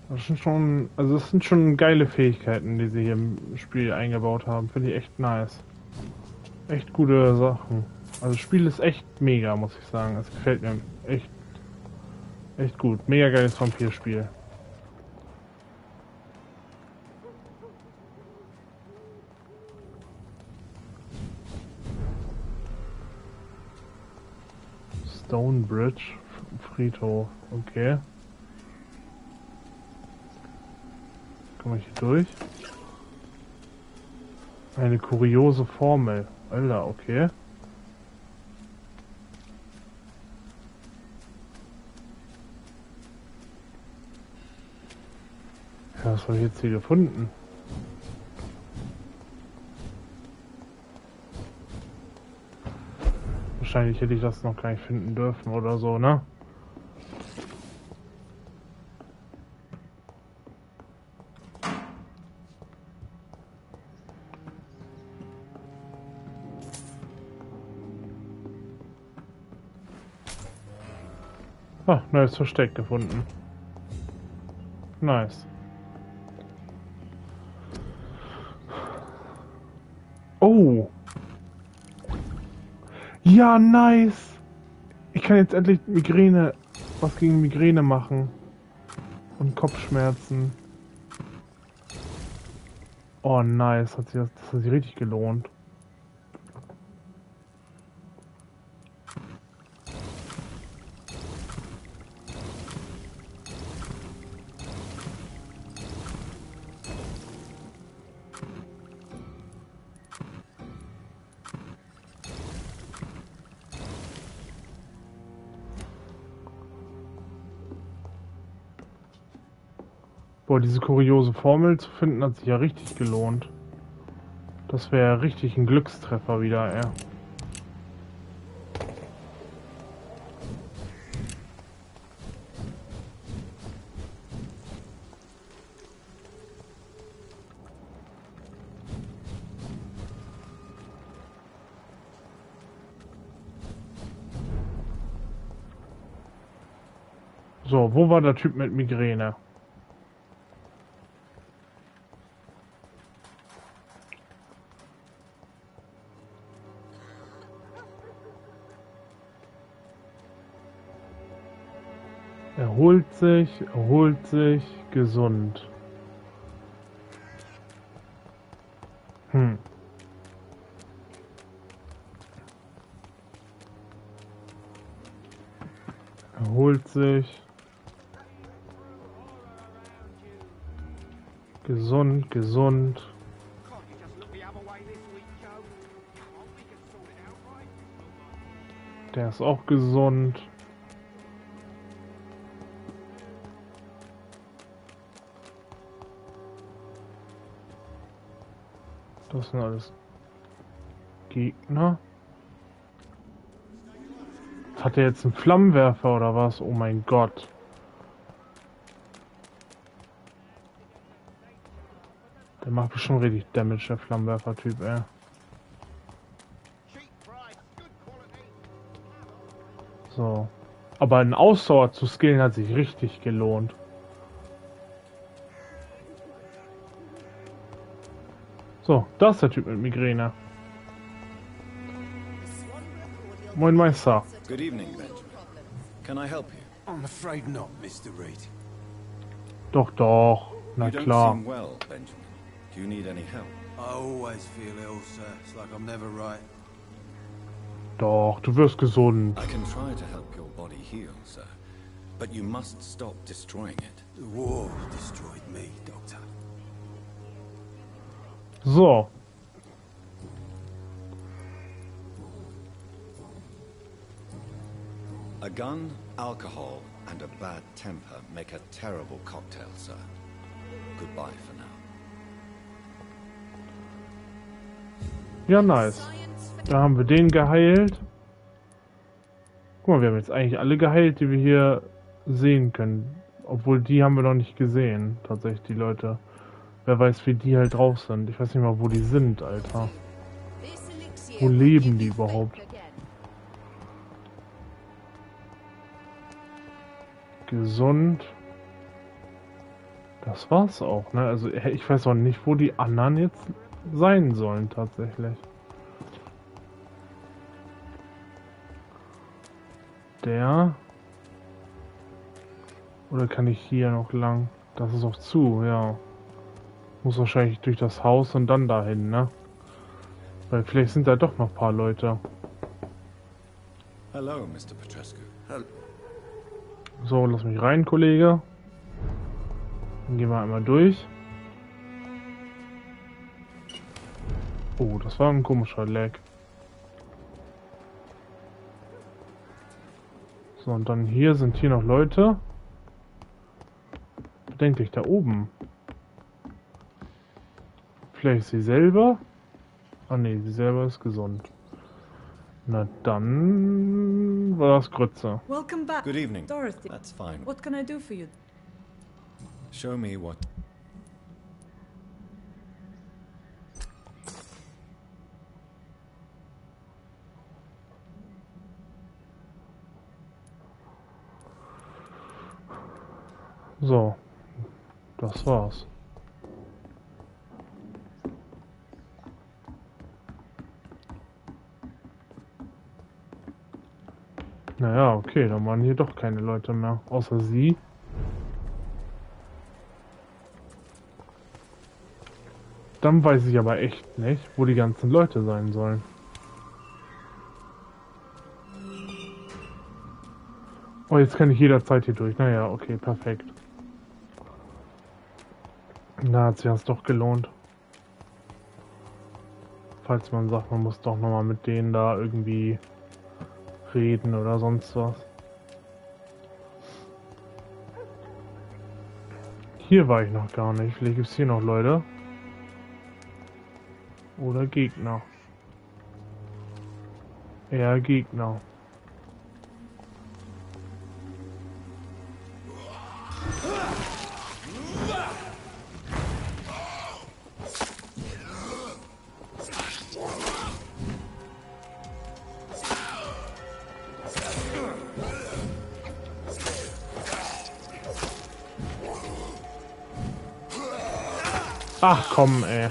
Das sind schon, also das sind schon geile Fähigkeiten, die sie hier im Spiel eingebaut haben. Finde ich echt nice. Echt gute Sachen. Also das Spiel ist echt mega, muss ich sagen. Es gefällt mir echt gut. Mega geiles Vampir-Spiel. Stonebridge, Friedhof, okay. Komme ich hier durch? Eine kuriose Formel. Alter, okay. Ja, was habe ich jetzt hier gefunden? Wahrscheinlich hätte ich das noch gar nicht finden dürfen oder so, ne? Ah, neues Versteck gefunden. Nice. Oh! Ja, nice! Ich kann jetzt endlich Migräne, was gegen Migräne machen. Und Kopfschmerzen. Oh, nice. Das hat sich richtig gelohnt. Boah, diese kuriose Formel zu finden, hat sich ja richtig gelohnt. Das wäre ja richtig ein Glückstreffer wieder, ja. So, wo war der Typ mit Migräne? Erholt sich, gesund. Erholt sich. Gesund. Der ist auch gesund. Das sind alles Gegner. Hat er jetzt einen Flammenwerfer oder was? Oh mein Gott. Der macht bestimmt richtig Damage, der Flammenwerfer-Typ, ey. So. Aber einen Ausdauer zu skillen hat sich richtig gelohnt. So, da ist der Typ mit Migräne. Moin Meister. Good evening, Benjamin. Can I help you? I'm afraid not, Mr. Reed. Doch. Na You don't klar. seem well, Benjamin. Do you need any help? I always feel ill, sir. It's like I'm never right. Doch, du wirst gesund. I can try to help your body heal, sir. But you must stop destroying it. The war destroyed me, Doctor. So. A gun, alcohol, and a bad temper make a terrible cocktail, sir. Goodbye for now. Ja, nice. Da haben wir den geheilt. Guck mal, wir haben jetzt eigentlich alle geheilt, die wir hier sehen können. Obwohl, die haben wir noch nicht gesehen. Tatsächlich, die Leute. Wer weiß, wie die halt drauf sind. Ich weiß nicht mal, wo die sind, Alter. Wo leben die überhaupt? Gesund. Das war's auch, ne? Also, ich weiß auch nicht, wo die anderen jetzt sein sollen, tatsächlich. Der. Oder kann ich hier noch lang? Das ist auch zu, ja. Muss wahrscheinlich durch das Haus und dann dahin, ne? Weil vielleicht sind da doch noch ein paar Leute. Hello, Mr. Petrescu. So, lass mich rein, Kollege. Dann gehen wir einmal durch. Oh, das war ein komischer Lag. So, und dann hier sind hier noch Leute. Bedenklich, da oben. Vielleicht sie selber? Ah ne, sie selber ist gesund. Na dann war das Grütze. Welcome back. Good evening. Dorothy. That's fine. What can I do for you? Show me what... So, das war's. Naja, okay, dann waren hier doch keine Leute mehr, außer sie. Dann weiß ich aber echt nicht, wo die ganzen Leute sein sollen. Oh, jetzt kann ich jederzeit hier durch. Naja, okay, perfekt. Da hat sich das doch gelohnt. Falls man sagt, man muss doch nochmal mit denen da irgendwie reden oder sonst was. Hier war ich noch gar nicht. Vielleicht gibt es hier noch Leute. Oder Gegner. Eher Gegner. Ach komm, ey.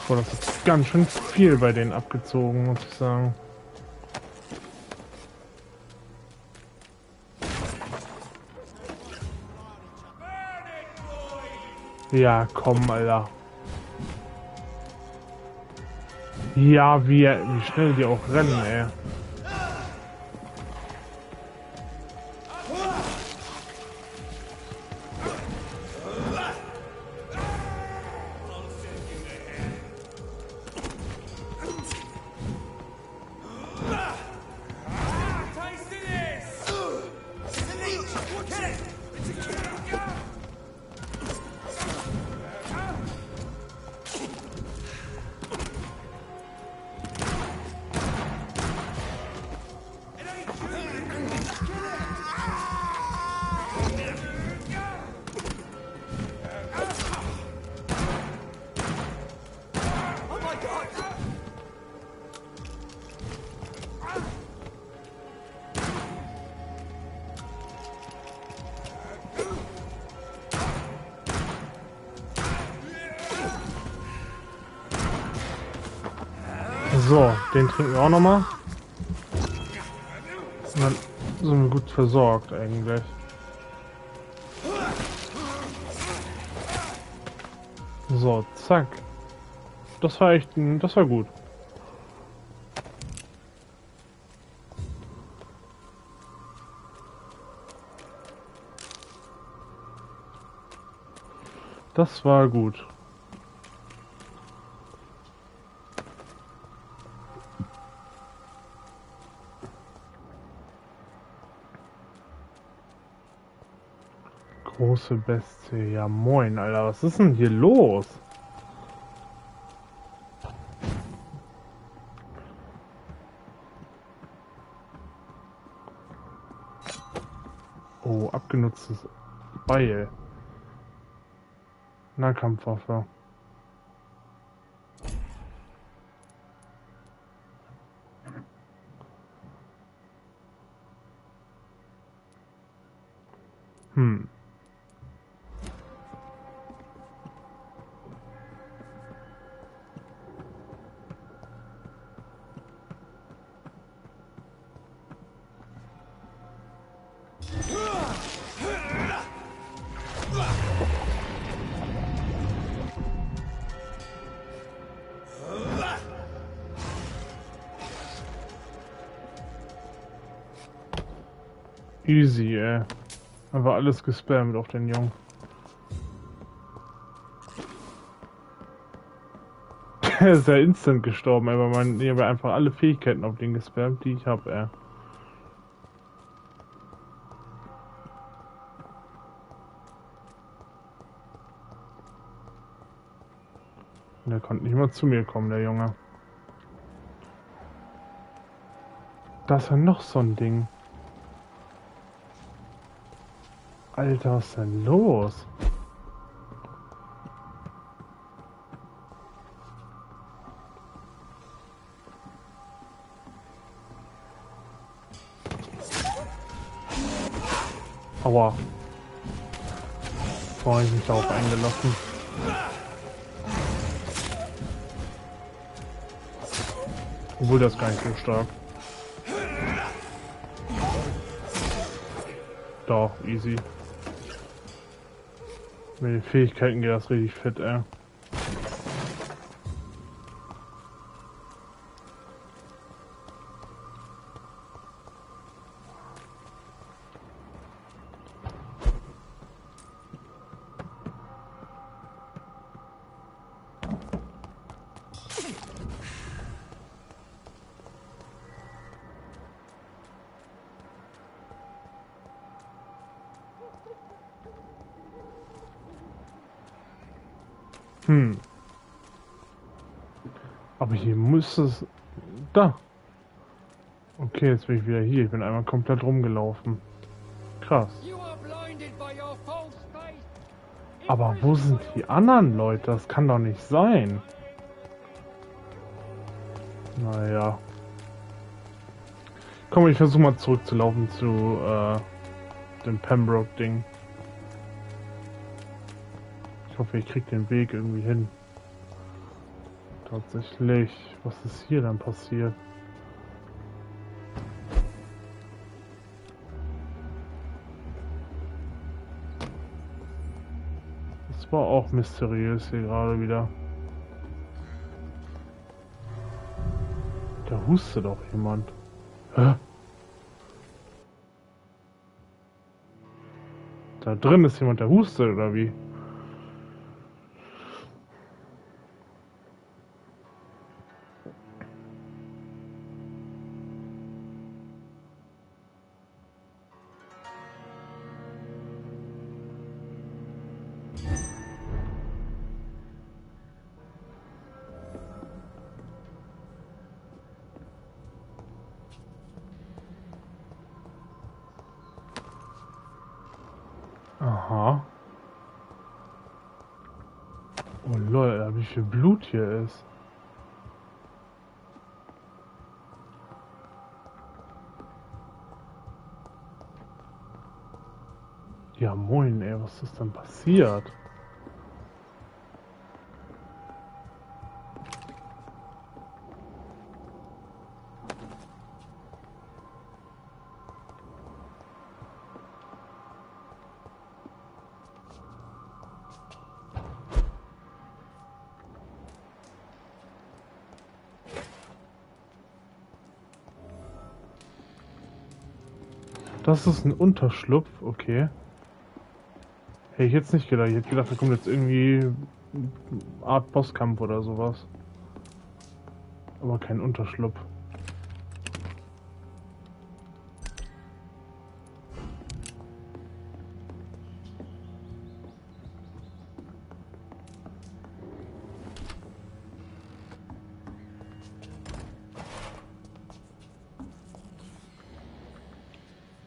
Boah, das ist ganz schön viel bei denen abgezogen, muss ich sagen. Ja, komm, Alter. Ja, wie schnell die auch rennen, ey. So, den trinken wir auch nochmal. Und dann sind wir gut versorgt eigentlich. So, zack. Das war echt, das war gut. Das war gut. Große Bestie. Ja moin, Alter. Was ist denn hier los? Oh, abgenutztes Beil. Nahkampfwaffe. Easy, ey. Einfach alles gespammt auf den Jungen. Er ist ja instant gestorben, aber ich habe einfach alle Fähigkeiten auf den gespammt, die ich habe, ey. Der konnte nicht mal zu mir kommen, der Junge. Da ist ja noch so ein Ding. Alter, was ist denn los? Aua. Boah, ich mich darauf eingelassen. Obwohl das gar nicht so stark. Doch, easy. Mit den Fähigkeiten geht das richtig fit, ey. Aber hier muss es... Da. Okay, jetzt bin ich wieder hier. Ich bin einmal komplett rumgelaufen. Krass. Aber wo sind die anderen Leute? Das kann doch nicht sein. Naja. Komm, ich versuche mal zurückzulaufen zu dem Pembroke-Ding. Ich hoffe, ich krieg den Weg irgendwie hin. Tatsächlich. Was ist hier dann passiert? Das war auch mysteriös hier gerade wieder. Da hustet doch jemand. Hä? Da drin ist jemand, der hustet, oder wie? Aha. Oh lol, wie viel Blut hier ist. Ja moin ey, was ist denn passiert? Das ist ein Unterschlupf, okay. Hätte ich jetzt nicht gedacht. Ich hätte gedacht, da kommt jetzt irgendwie eine Art Bosskampf oder sowas. Aber kein Unterschlupf.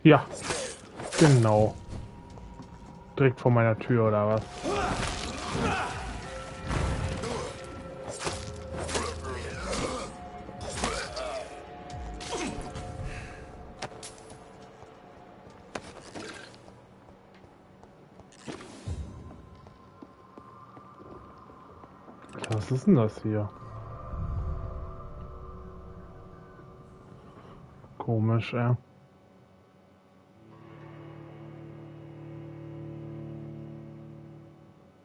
Ja, genau. Direkt vor meiner Tür oder was? Was ist denn das hier? Komisch, ja.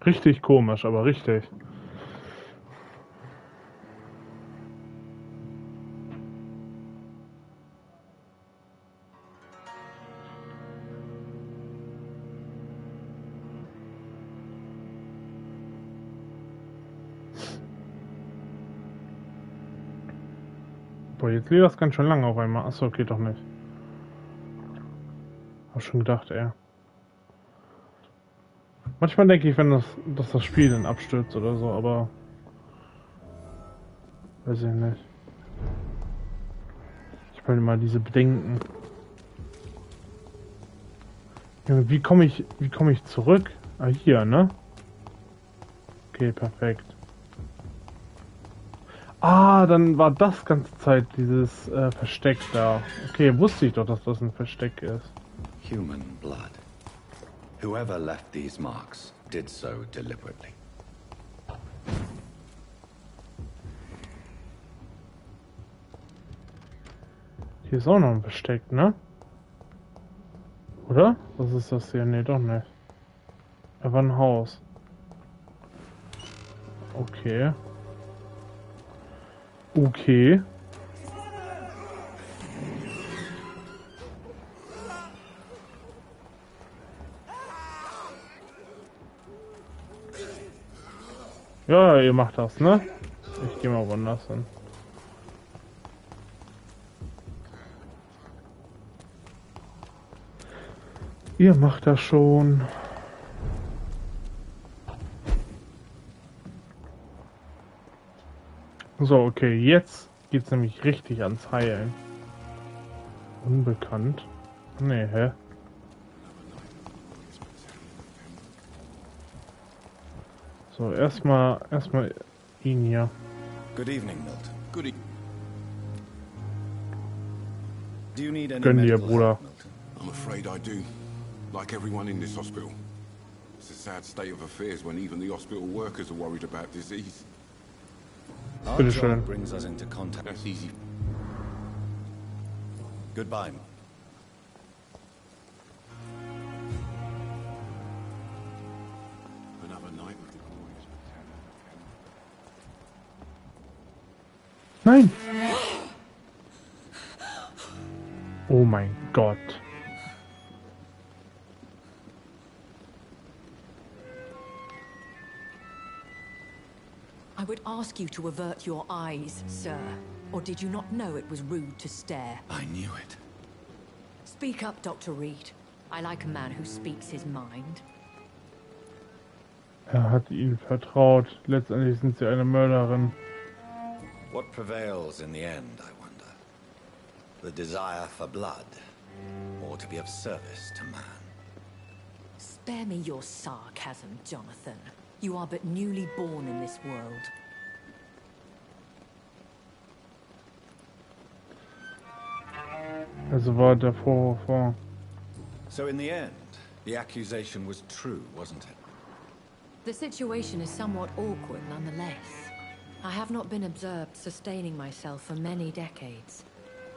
Richtig komisch, aber richtig. Boah, jetzt liegt das ganz schön lang auf einmal. Achso, geht doch nicht. Hab schon gedacht, ey. Manchmal denke ich, wenn dass das Spiel dann abstürzt oder so, aber weiß ich nicht. Ich will mal diese Bedenken. Junge, wie komme ich zurück? Ah, hier, ne? Okay, perfekt. Ah, dann war das ganze Zeit dieses Versteck da. Okay, wusste ich doch, dass das ein Versteck ist. Human blood. Whoever left these marks did so deliberately. Hier ist auch noch ein Versteck, ne? Oder? Was ist das hier? Nee, doch nicht. Er war ein Haus. Okay. Okay. Ja, ihr macht das, ne? Ich gehe mal woanders hin. Ihr macht das schon. So, okay, jetzt geht's nämlich richtig ans Heilen. Unbekannt. Nee, hä? So, erstmal ihn hier. Good evening, Milton. Good evening. Do you need any Gönn dir, medical Bruder. help, Milton? I'm afraid I do. Like everyone in this hospital. It's a sad state of affairs when even the hospital workers are worried about disease. Our Bitte job schön. brings us into contact. That's easy. Goodbye. Another night with the glorious Nein! Oh mein Gott. I would ask you to avert your eyes, sir. Or did you not know it was rude to stare? I knew it. Speak up, Dr. Reed. I like a man who speaks his mind. Hat ihnen vertraut. Letztendlich sind sie eine Mörderin. What prevails in the end, I wonder? The desire for blood, or to be of service to man? Spare me your sarcasm, Jonathan. You are but newly born in this world. Also war der Vorwurf vor. So in the end, the accusation was true, wasn't it? The situation is somewhat awkward nonetheless. I have not been observed sustaining myself for many decades.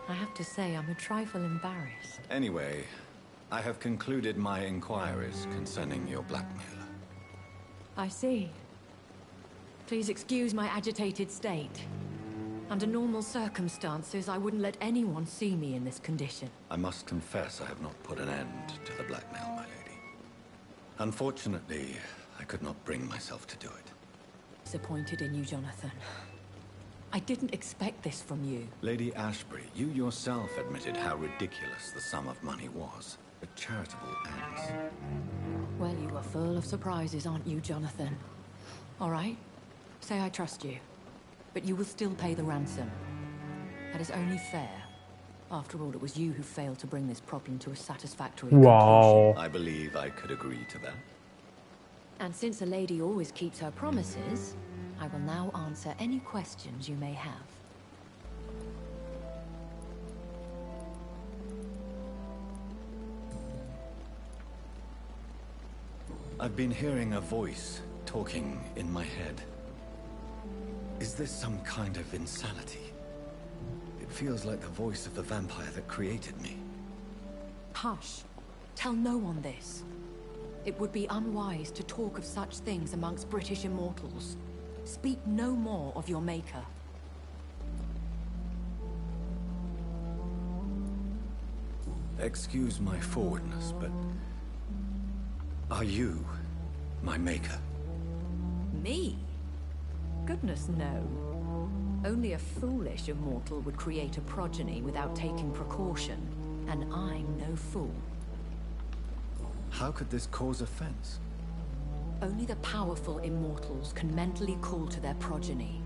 I have to say I'm a trifle embarrassed. Anyway, I have concluded my inquiries concerning your blackmailer. I see. Please excuse my agitated state. Under normal circumstances, I wouldn't let anyone see me in this condition. I must confess I have not put an end to the blackmail, my lady. Unfortunately, I could not bring myself to do it. Disappointed in you, Jonathan. I didn't expect this from you. Lady Ashbury, you yourself admitted how ridiculous the sum of money was. For charitable ends. Well, you are full of surprises, aren't you, Jonathan? All right, say I trust you. But you will still pay the ransom. That is only fair. After all, it was you who failed to bring this problem to a satisfactory conclusion. I believe I could agree to that. And since a lady always keeps her promises, I will now answer any questions you may have. I've been hearing a voice talking in my head. Is this some kind of insanity? It feels like the voice of the vampire that created me. Hush. Tell no one this. It would be unwise to talk of such things amongst British immortals. Speak no more of your maker. Excuse my forwardness, but... are you my maker? Me? Goodness, no. Only a foolish immortal would create a progeny without taking precaution, and I'm no fool. How could this cause offense? Only the powerful immortals can mentally call to their progeny.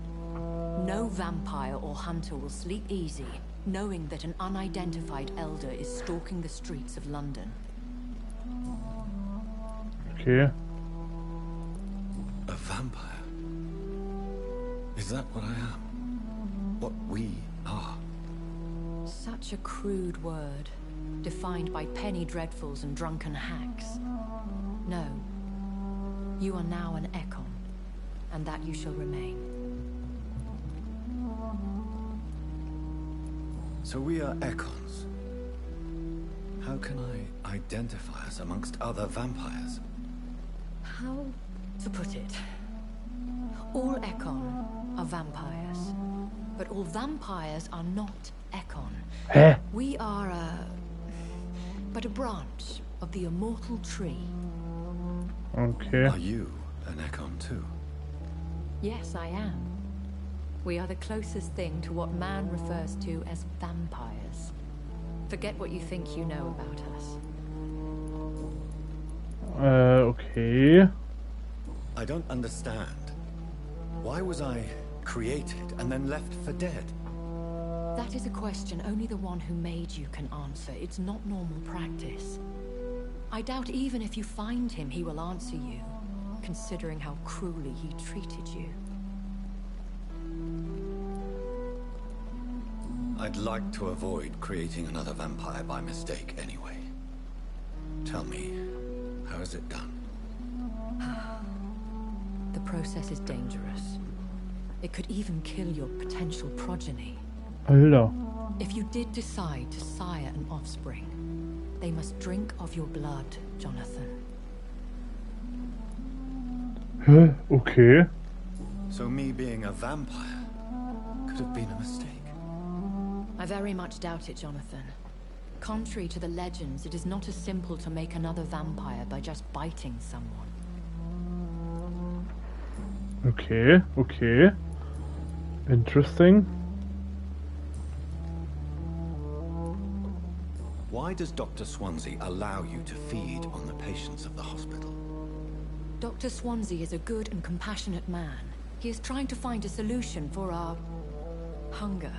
No vampire or hunter will sleep easy, knowing that an unidentified elder is stalking the streets of London. Okay. A vampire? Is that what I am? What we are? Such a crude word, defined by penny dreadfuls and drunken hacks. No. You are now an Ekon, and that you shall remain. So we are Ekons. How can I identify us amongst other vampires? How to put it? All Ekon are vampires, but all vampires are not Ekon. We are but a branch of the immortal tree. Okay. Are you an Ekon too? Yes, I am. We are the closest thing to what man refers to as vampires. Forget what you think you know about us. Okay. I don't understand. Why was I created and then left for dead? That is a question only the one who made you can answer. It's not normal practice. I doubt even if you find him, he will answer you, considering how cruelly he treated you. I'd like to avoid creating another vampire by mistake anyway. Tell me, how is it done? The process is dangerous. It could even kill your potential progeny. Alter. If you did decide to sire an offspring, they must drink of your blood, Jonathan. Hä? Okay. So me being a vampire could have been a mistake. I very much doubt it, Jonathan. Contrary to the legends, it is not as simple to make another vampire by just biting someone. Okay, okay. Interesting. Why does Dr. Swansea allow you to feed on the patients of the hospital? Dr. Swansea is a good and compassionate man. He is trying to find a solution for our hunger.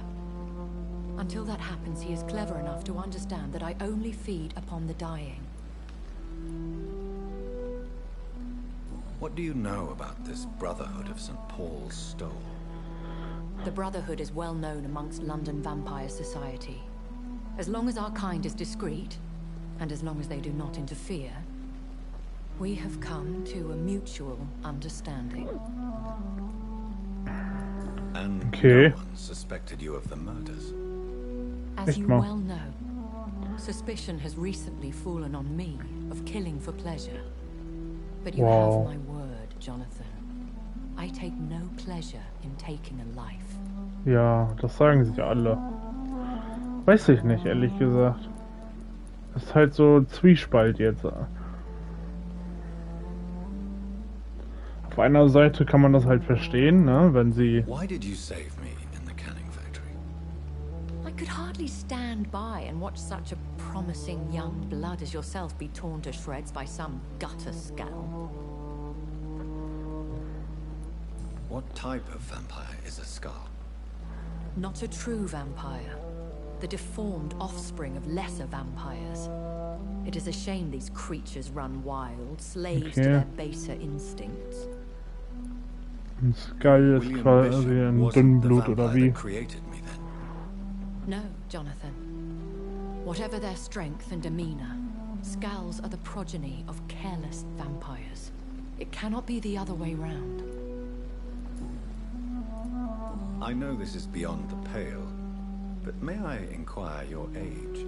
Until that happens, he is clever enough to understand that I only feed upon the dying. What do you know about this Brotherhood of St. Paul's Stole? The Brotherhood is well known amongst London Vampire Society. As long as our kind is discreet, and as long as they do not interfere, we have come to a mutual understanding. And okay. No one suspected you of the murders. As you well know, suspicion has recently fallen on me of killing for pleasure. But you have my word, Jonathan. I take no pleasure in taking a life. Ja, das sagen sich alle. Weiß ich nicht, ehrlich gesagt. Das ist halt so Zwiespalt jetzt. Auf einer Seite kann man das halt verstehen, ne, wenn sie... Why did you save me in the canning factory? I could hardly stand by and watch such a promising young blood as yourself be torn to shreds by some gutter skull. What type of vampire is a skull? Not a true vampire. The deformed offspring of lesser vampires. It is a shame these creatures run wild, slaves to their baser instincts. Ein Skull ist quasi ein Dünnblut oder wie? No, Jonathan. Whatever their strength and demeanor, skulls are the progeny of careless vampires. It cannot be the other way round. I know this is beyond the pale, but may I inquire your age?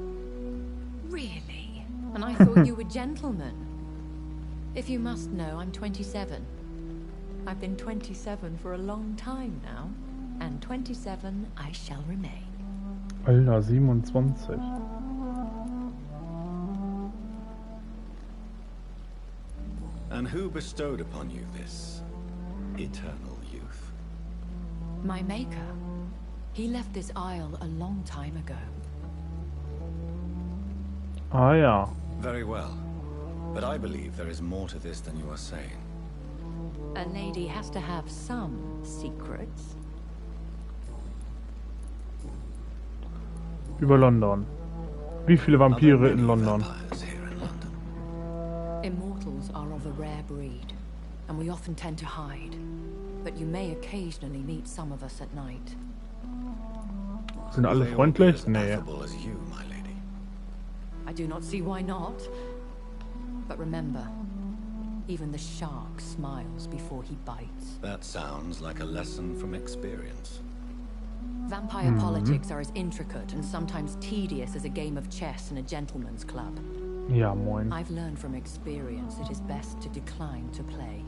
Really? And I thought you were gentlemen. If you must know, I'm 27. I've been 27 for a long time now, and 27 I shall remain. Alter, 27. And who bestowed upon you this eternal youth? My maker. He left this isle a long time ago. Ah, ja. Very well. But I believe there is more to this than you are saying. A lady has to have some secrets. Über London. Wie viele Vampire in London? Immortals are of a rare breed, and we often tend to hide. But you may occasionally meet some of us at night. Sind alle freundlich? Nee. I do not see why not. But remember, even the shark smiles before he bites. That sounds like a lesson from experience. Vampire politics are as intricate and sometimes tedious as a game of chess in a gentleman's club. Ja, moin. I've learned from experience it is best to decline to play.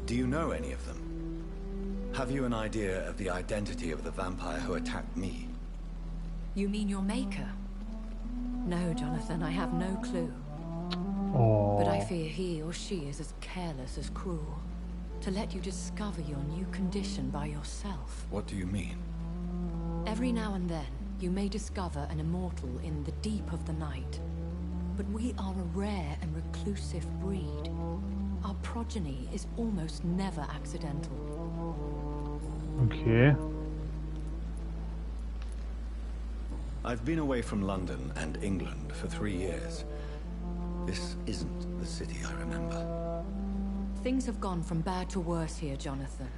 Do you know any of them? Have you an idea of the identity of the vampire who attacked me? You mean your maker? No, Jonathan, I have no clue. Oh. But I fear he or she is as careless as cruel. To let you discover your new condition by yourself. What do you mean? Every now and then, you may discover an immortal in the deep of the night. But we are a rare and reclusive breed. Our progeny is almost never accidental. Okay. I've been away from London and England for 3 years. This isn't the city I remember. Things have gone from bad to worse here, Jonathan.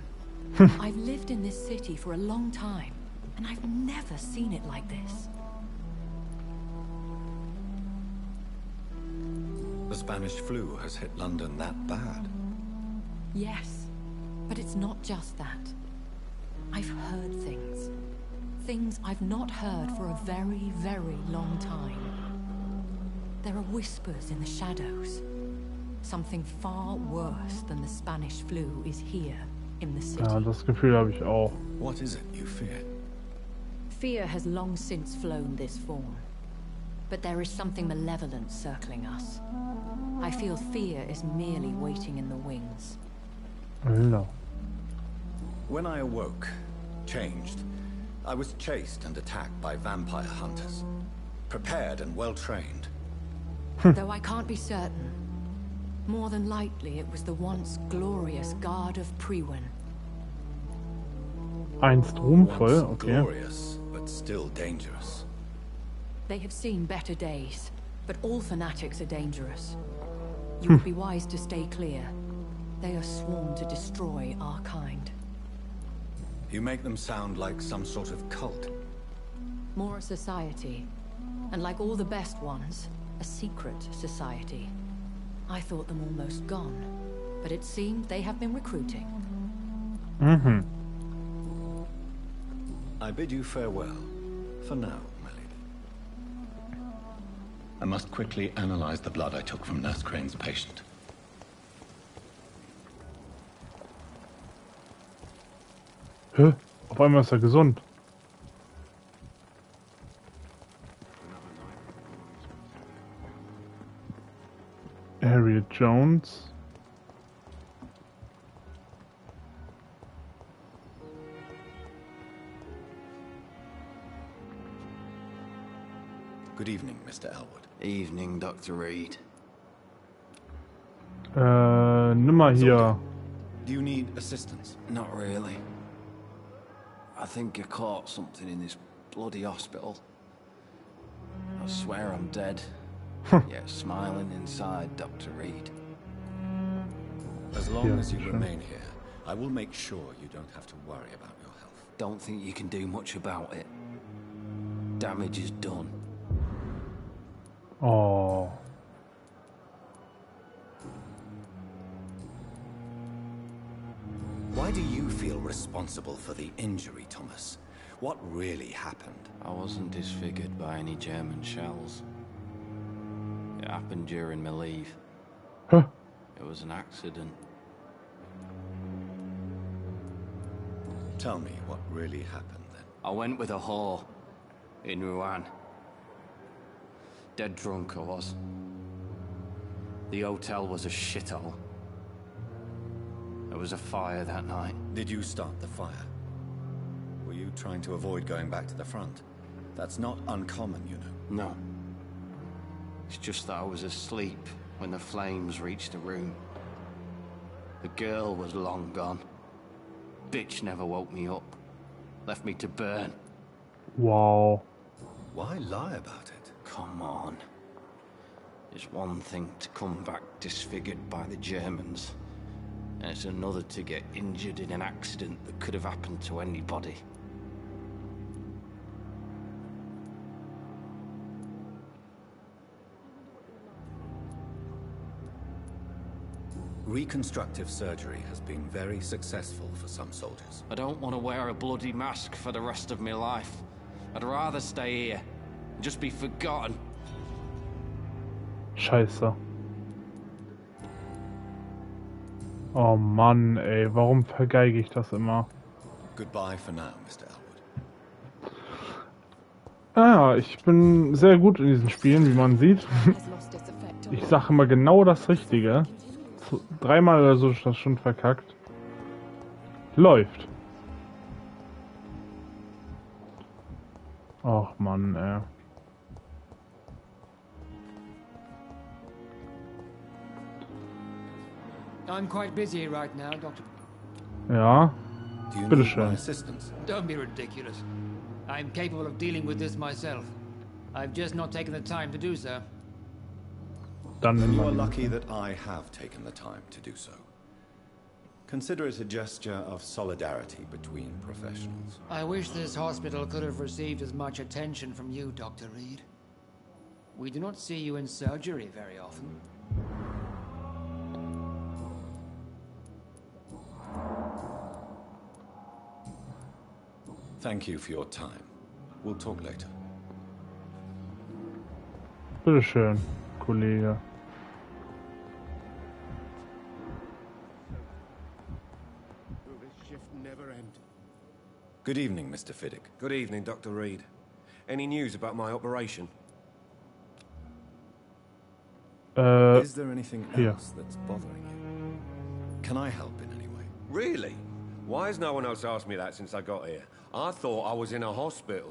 I've lived in this city for a long time, and I've never seen it like this. The Spanish flu has hit London that bad. Yes, but it's not just that. I've heard things. Things I've not heard for a very, very long time. There are whispers in the shadows. Something far worse than the Spanish flu is here in the city. Ja, das Gefühl habe ich auch. What is it you fear? Fear has long since flown this form. But there is something malevolent circling us. I feel fear is merely waiting in the wings. No. When I awoke, changed, I was chased and attacked by vampire hunters. Prepared and well-trained. Though I can't be certain. More than likely, it was the once glorious Guard of Priwen. Einst ruhmvoll, okay. Glorious, but still dangerous. They have seen better days, but all fanatics are dangerous. You would be wise to stay clear. They are sworn to destroy our kind. You make them sound like some sort of cult. More a society, and like all the best ones, a secret society. I thought them almost gone, but it seemed they have been recruiting. Mhm. I bid you farewell, for now, my lady. I must quickly analyze the blood I took from Nurse Crane's patient. Hä? Auf einmal ist er gesund. Harriet Jones. Good evening, Mr. Elwood. Evening, Dr. Reed. Nimm mal hier. Do you need assistance? Not really. I think I caught something in this bloody hospital. I swear I'm dead. Yet smiling inside, Dr. Reed. As long as you remain here, I will make sure you don't have to worry about your health. Don't think you can do much about it. Damage is done. Oh. Why do you feel responsible for the injury, Thomas? What really happened? I wasn't disfigured by any German shells. It happened during my leave. Huh. It was an accident. Tell me what really happened then. I went with a whore in Rouen. Dead drunk I was. The hotel was a shithole. There was a fire that night. Did you start the fire? Were you trying to avoid going back to the front? That's not uncommon, you know. No. It's just that I was asleep when the flames reached the room. The girl was long gone. Bitch never woke me up. Left me to burn. Wow. Why lie about it? Come on. It's one thing to come back disfigured by the Germans, and it's another to get injured in an accident that could have happened to anybody. Reconstructive surgery has been very successful for some soldiers. I don't want to wear a bloody mask for the rest of my life. I'd rather stay here and just be forgotten. Scheiße. Oh Mann, ey, warum vergeige ich das immer? Goodbye for now, Mr. Elwood. Ah, ich bin sehr gut in diesen Spielen, wie man sieht. Ich sage immer genau das Richtige. 3-mal oder so ist das schon verkackt. Läuft. Ach Mann, ey. I'm quite busy right now, Doctor. Ja. Do you Bitte need my schön. assistance? Don't be ridiculous. I'm capable of dealing with this myself. I've just not taken the time to do so. Dann You are nimm mal. lucky that I have taken the time to do so. Consider it a gesture of solidarity between professionals. I wish this hospital could have received as much attention from you, Dr. Reed. We do not see you in surgery very often. Thank you for your time. We'll talk later. Bitte schön, Kollege. Will this shift never end? Good evening, Mr. Fiddick. Good evening, Dr. Reed. Any news about my operation? Is there anything hier. else that's bothering you? Can I help in any way? Really? Why has no one else asked me that since I got here? I thought I was in a hospital.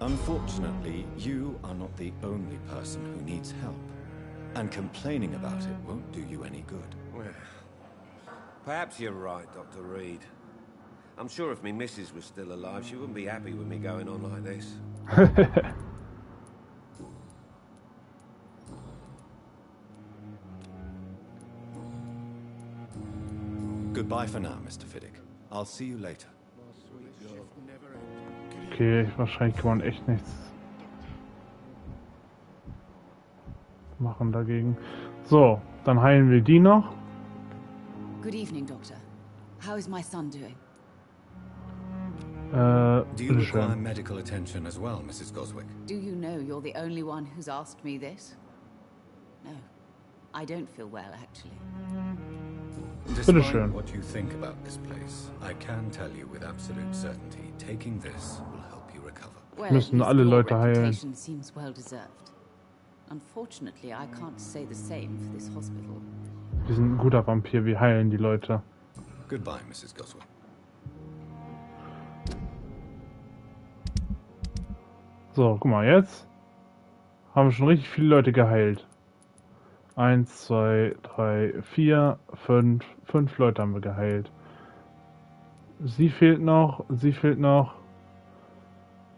Unfortunately, you are not the only person who needs help. And complaining about it won't do you any good. Well, perhaps you're right, Dr. Reed. I'm sure if me missus was still alive, she wouldn't be happy with me going on like this. Goodbye for now, Mr. Fiddick. I'll see you later. Okay, wahrscheinlich kann man echt nichts machen dagegen. So, dann heilen wir die noch. Good evening, Doctor. How is my son doing? Do you require bitteschön. medical attention as well, Mrs. Goswick? Do you know you're the only one who's asked me this? No. I don't feel well, actually. Despite Bitteschön. what you think about this place, I can tell you with absolute certainty, taking this will help you recover. Well, Müssen at least alle your Leute heilen. reputation seems well deserved. Unfortunately, I can't say the same for this hospital. Wir sind ein guter Vampir, wir heilen die Leute. Goodbye, Mrs. Goswick. So, guck mal, jetzt haben wir schon richtig viele Leute geheilt. 1, 2, 3, 4, 5. 5 Leute haben wir geheilt. Sie fehlt noch, sie fehlt noch.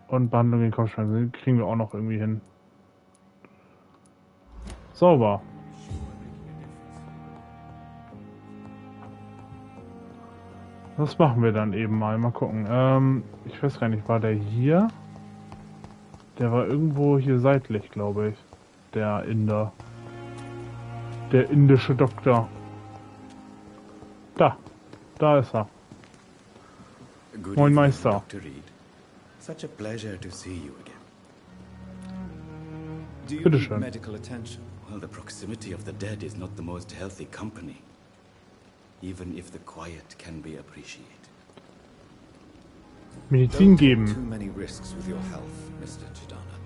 Und Behandlung gegen Kopfschmerzen kriegen wir auch noch irgendwie hin. Sauber. Das machen wir dann eben mal. Mal gucken. Ich weiß gar nicht, war der hier? Der war irgendwo hier seitlich, glaube ich. Der Inder. Der indische Doktor. Da ist er. Good Moin evening, Meister. Dr. Reed. Such a pleasure to see you again. Do you Bitte need schön. medical attention? Well, the proximity of the dead is not the most healthy company, even if the quiet can be appreciated. Medizin Don't take geben. too many risks with your health, Mr. Chidana.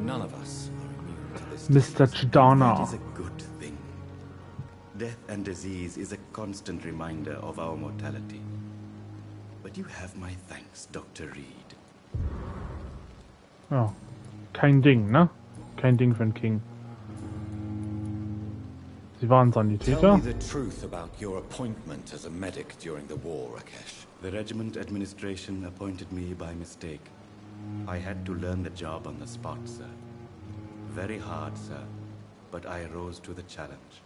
None of us are immune to this. Mr. That Chidana. is a good thing. Death and disease is a constant reminder of our mortality. But you have my thanks, Dr. Reed. Ja. Kein Ding, ne? Kein Ding für einen King. Sie waren Tell Sanitäter. me the truth about your appointment as a medic during the war, Rakesh. The regiment administration appointed me by mistake. I had to learn the job on the spot, sir. Very hard, sir, but I rose to the challenge.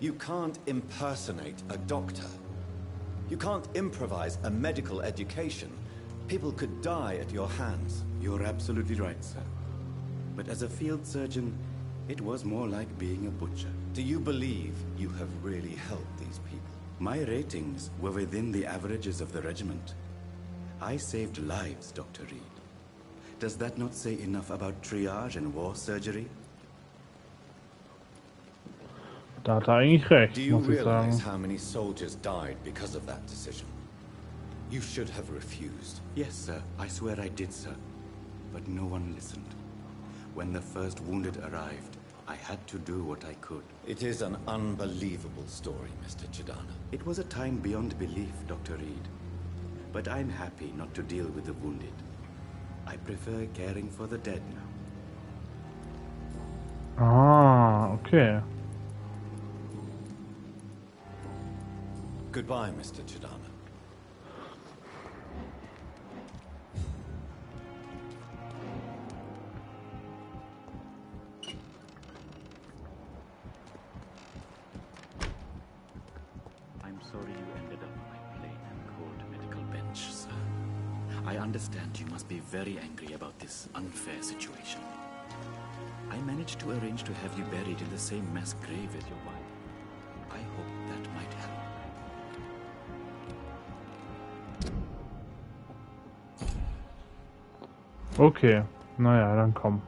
You can't impersonate a doctor. You can't improvise a medical education. People could die at your hands. You're absolutely right, sir. But as a field surgeon, it was more like being a butcher. Do you believe you have really helped these people? My ratings were within the averages of the regiment. I saved lives, Dr. Reed. Does that not say enough about triage and war surgery? Da hat er eigentlich recht, Do you muss ich realize sagen. how many soldiers died because of that decision? You should have refused. Yes, sir. I swear I did, sir. But no one listened. When the first wounded arrived, I had to do what I could. It is an unbelievable story, Mr. Chidana. It was a time beyond belief, Dr. Reed. But I'm happy not to deal with the wounded. I prefer caring for the dead now. Ah, okay. Goodbye, Mr. Chidama. I'm sorry you ended up on my plain and cold medical bench, sir. I understand you must be very angry about this unfair situation. I managed to arrange to have you buried in the same mass grave as your wife. I hope that might help. Okay, naja, dann komm.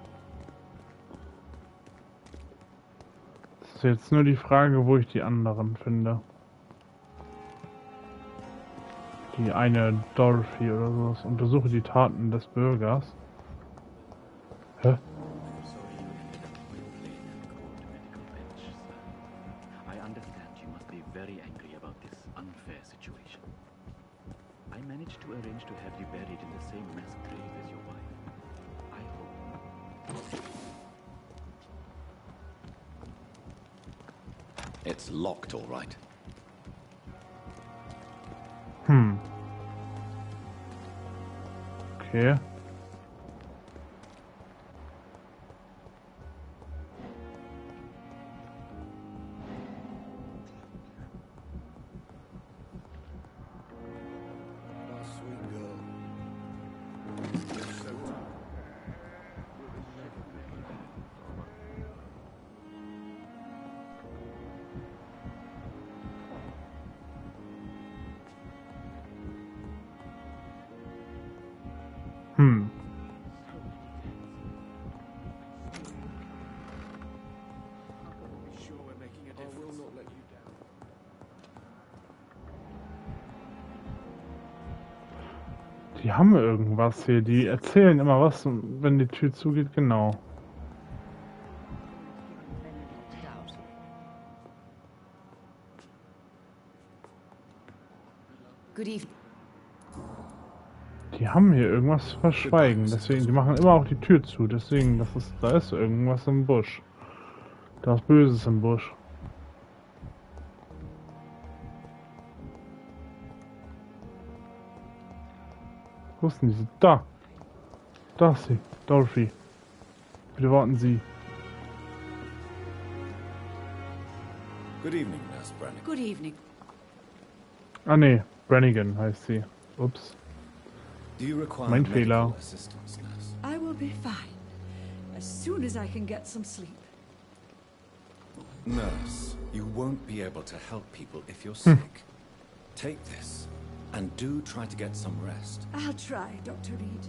Das ist jetzt nur die Frage, wo ich die anderen finde. Die eine Dorothy oder sowas. Untersuche die Taten des Bürgers. Hä? I understand you must be very angry about this unfair situation. I managed to arrange to have you buried in the same mass grave as your wife. I hope. It's locked, all right. Okay. Die haben irgendwas hier, die erzählen immer was, wenn die Tür zugeht, genau. Good evening. Die haben hier irgendwas zu verschweigen, deswegen, die machen immer auch die Tür zu, deswegen, da ist irgendwas im Busch. Da ist Böses im Busch. Wo ist denn diese? Da! Da ist sie, Dorothy. Bitte warten Sie. Good evening, Nurse Brannigan. Good evening. Ah ne, Brannigan heißt sie. Ups. Do you require Mein medical Fehler. assistance, nurse? I will be fine. As soon as I can get some sleep. Nurse, you won't be able to help people if you're sick. Take this, and do try to get some rest. I'll try, Dr. Reed.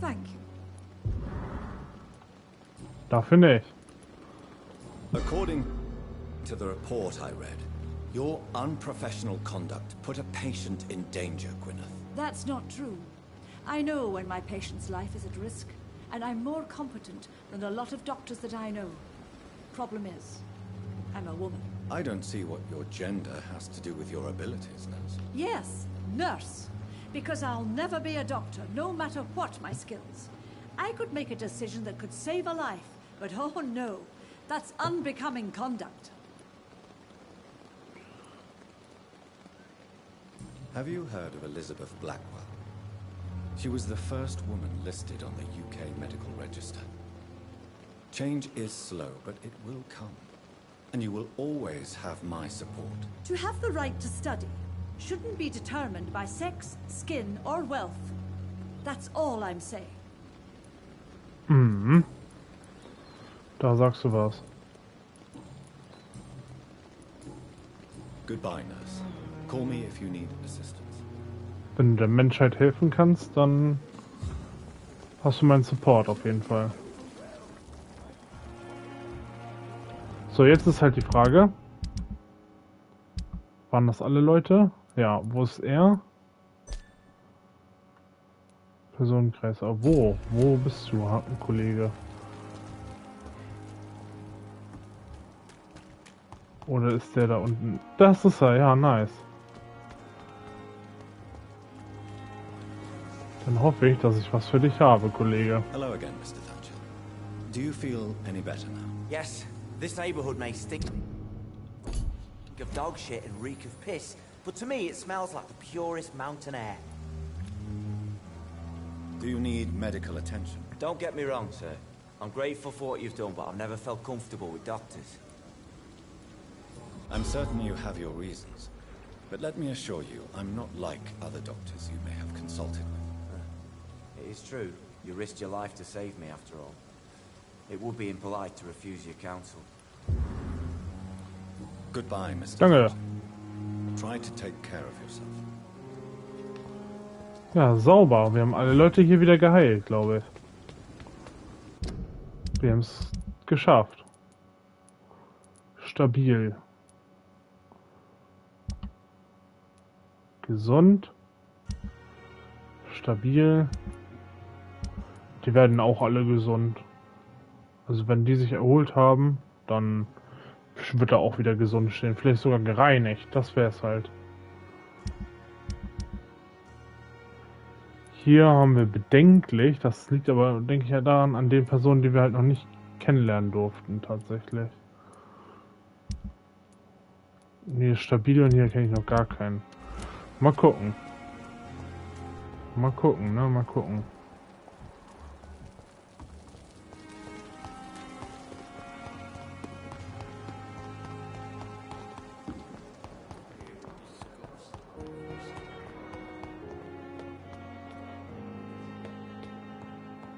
Thank you. Dafür nicht. According to the report I read, your unprofessional conduct put a patient in danger, Gwyneth. That's not true. I know when my patient's life is at risk, and I'm more competent than a lot of doctors that I know. Problem is, I'm a woman. I don't see what your gender has to do with your abilities, nurse. Yes, nurse. Because I'll never be a doctor, no matter what my skills. I could make a decision that could save a life, but oh no, that's unbecoming conduct. Have you heard of Elizabeth Blackwell? She was the first woman listed on the UK Medical Register. Change is slow, but it will come. And you will always have my support. To have the right to study shouldn't be determined by sex, skin, or wealth. That's all I'm saying. Mhm. Da sagst du was. Goodbye, nurse. Call me if you need assistance. Wenn du der Menschheit helfen kannst, dann hast du meinen Support auf jeden Fall. So, jetzt ist halt die Frage. Waren das alle Leute? Ja, wo ist er? Personenkreis. Aber wo? Wo bist du, Kollege? Oder ist der da unten? Das ist er, ja, nice. Dann hoffe ich, dass ich was für dich habe, Kollege. Hello again, Mr. Thatcher. Do you feel any better now? Yes, this neighborhood may stink of dog shit and reek of piss, but to me it smells like the purest mountain air. Do you need medical attention? Don't get me wrong, sir. I'm grateful for what you've done, but I've never felt comfortable with doctors. I'm certain you have your reasons. But let me assure you, I'm not like other doctors you may have consulted with. It is true. You risked your life to save me, after all. It would be impolite to refuse your counsel. Goodbye, Mr. Danke. Thatcher. Try to take care of yourself. Ja, sauber. Wir haben alle Leute hier wieder geheilt, glaube ich. Wir haben es geschafft. Stabil. Gesund. Stabil. Die werden auch alle gesund. Also wenn die sich erholt haben, dann wird er auch wieder gesund stehen. Vielleicht sogar gereinigt. Das wäre es halt. Hier haben wir bedenklich. Das liegt aber, denke ich, ja daran, an den Personen, die wir halt noch nicht kennenlernen durften, tatsächlich. Hier ist stabil und hier kenne ich noch gar keinen. Mal gucken. Mal gucken, ne? Mal gucken.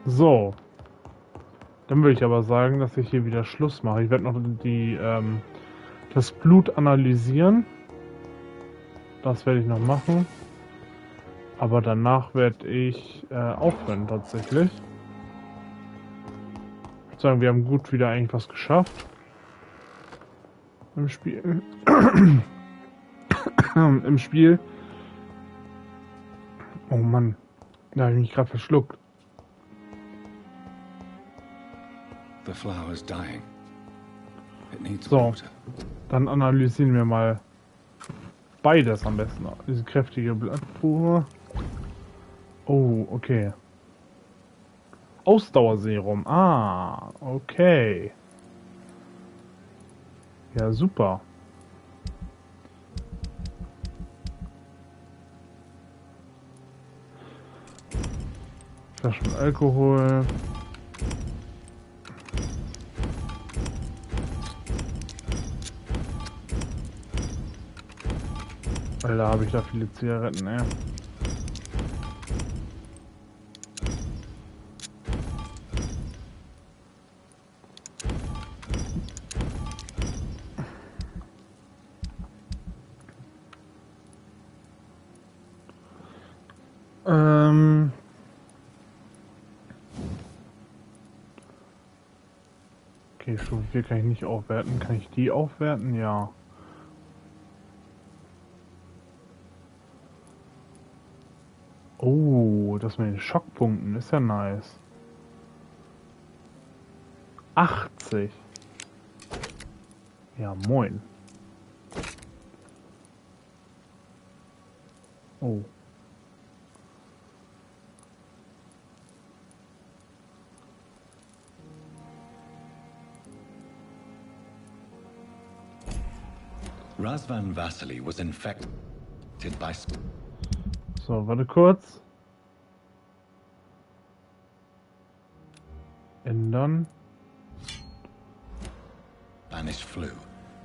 So. Dann würde ich aber sagen, dass ich hier wieder Schluss mache. Ich werde noch das Blut analysieren. Das werde ich noch machen. Aber danach werde ich aufhören tatsächlich. Ich würde sagen, wir haben gut wieder eigentlich was geschafft. Im Spiel. Im Spiel. Oh Mann. Da habe ich mich gerade verschluckt. The flower's dying. It needs So, water. dann analysieren wir mal beides am besten. Diese kräftige Blutpure. Oh, okay. Ausdauerserum. Ah, okay. Ja, super. Flaschen Alkohol. Alter, habe ich da viele Zigaretten, ey. Okay, Stufe 4 kann ich nicht aufwerten. Kann ich die aufwerten? Ja. Oh, das mit den Schockpunkten ist ja nice. 80. Ja, moin. Oh. Razvan Vasily was infected by... So, warte kurz. Ändern. Spanish flu,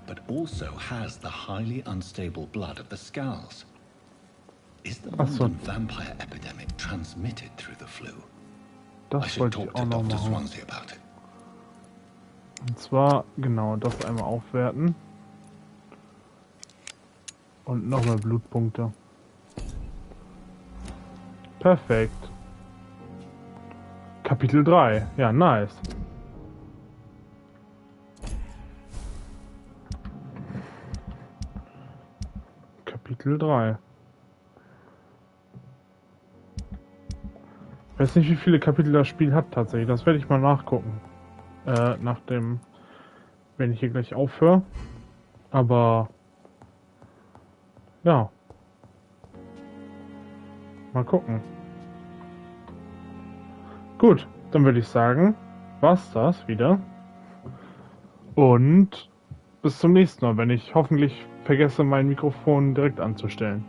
but also has the highly unstable blood of the Skulls. Is the London vampire epidemic transmitted through the flu? I should talk to Dr. Swansea about it. Und zwar, genau, das einmal aufwerten. Und noch mehr Blutpunkte. Perfekt. Kapitel 3. Ja, nice. Kapitel 3. Ich weiß nicht, wie viele Kapitel das Spiel hat tatsächlich. Das werde ich mal nachgucken. Wenn ich hier gleich aufhöre. Aber... ja. Mal gucken. Gut, dann würde ich sagen, war's das wieder. Und bis zum nächsten Mal, wenn ich hoffentlich vergesse, mein Mikrofon direkt anzustellen.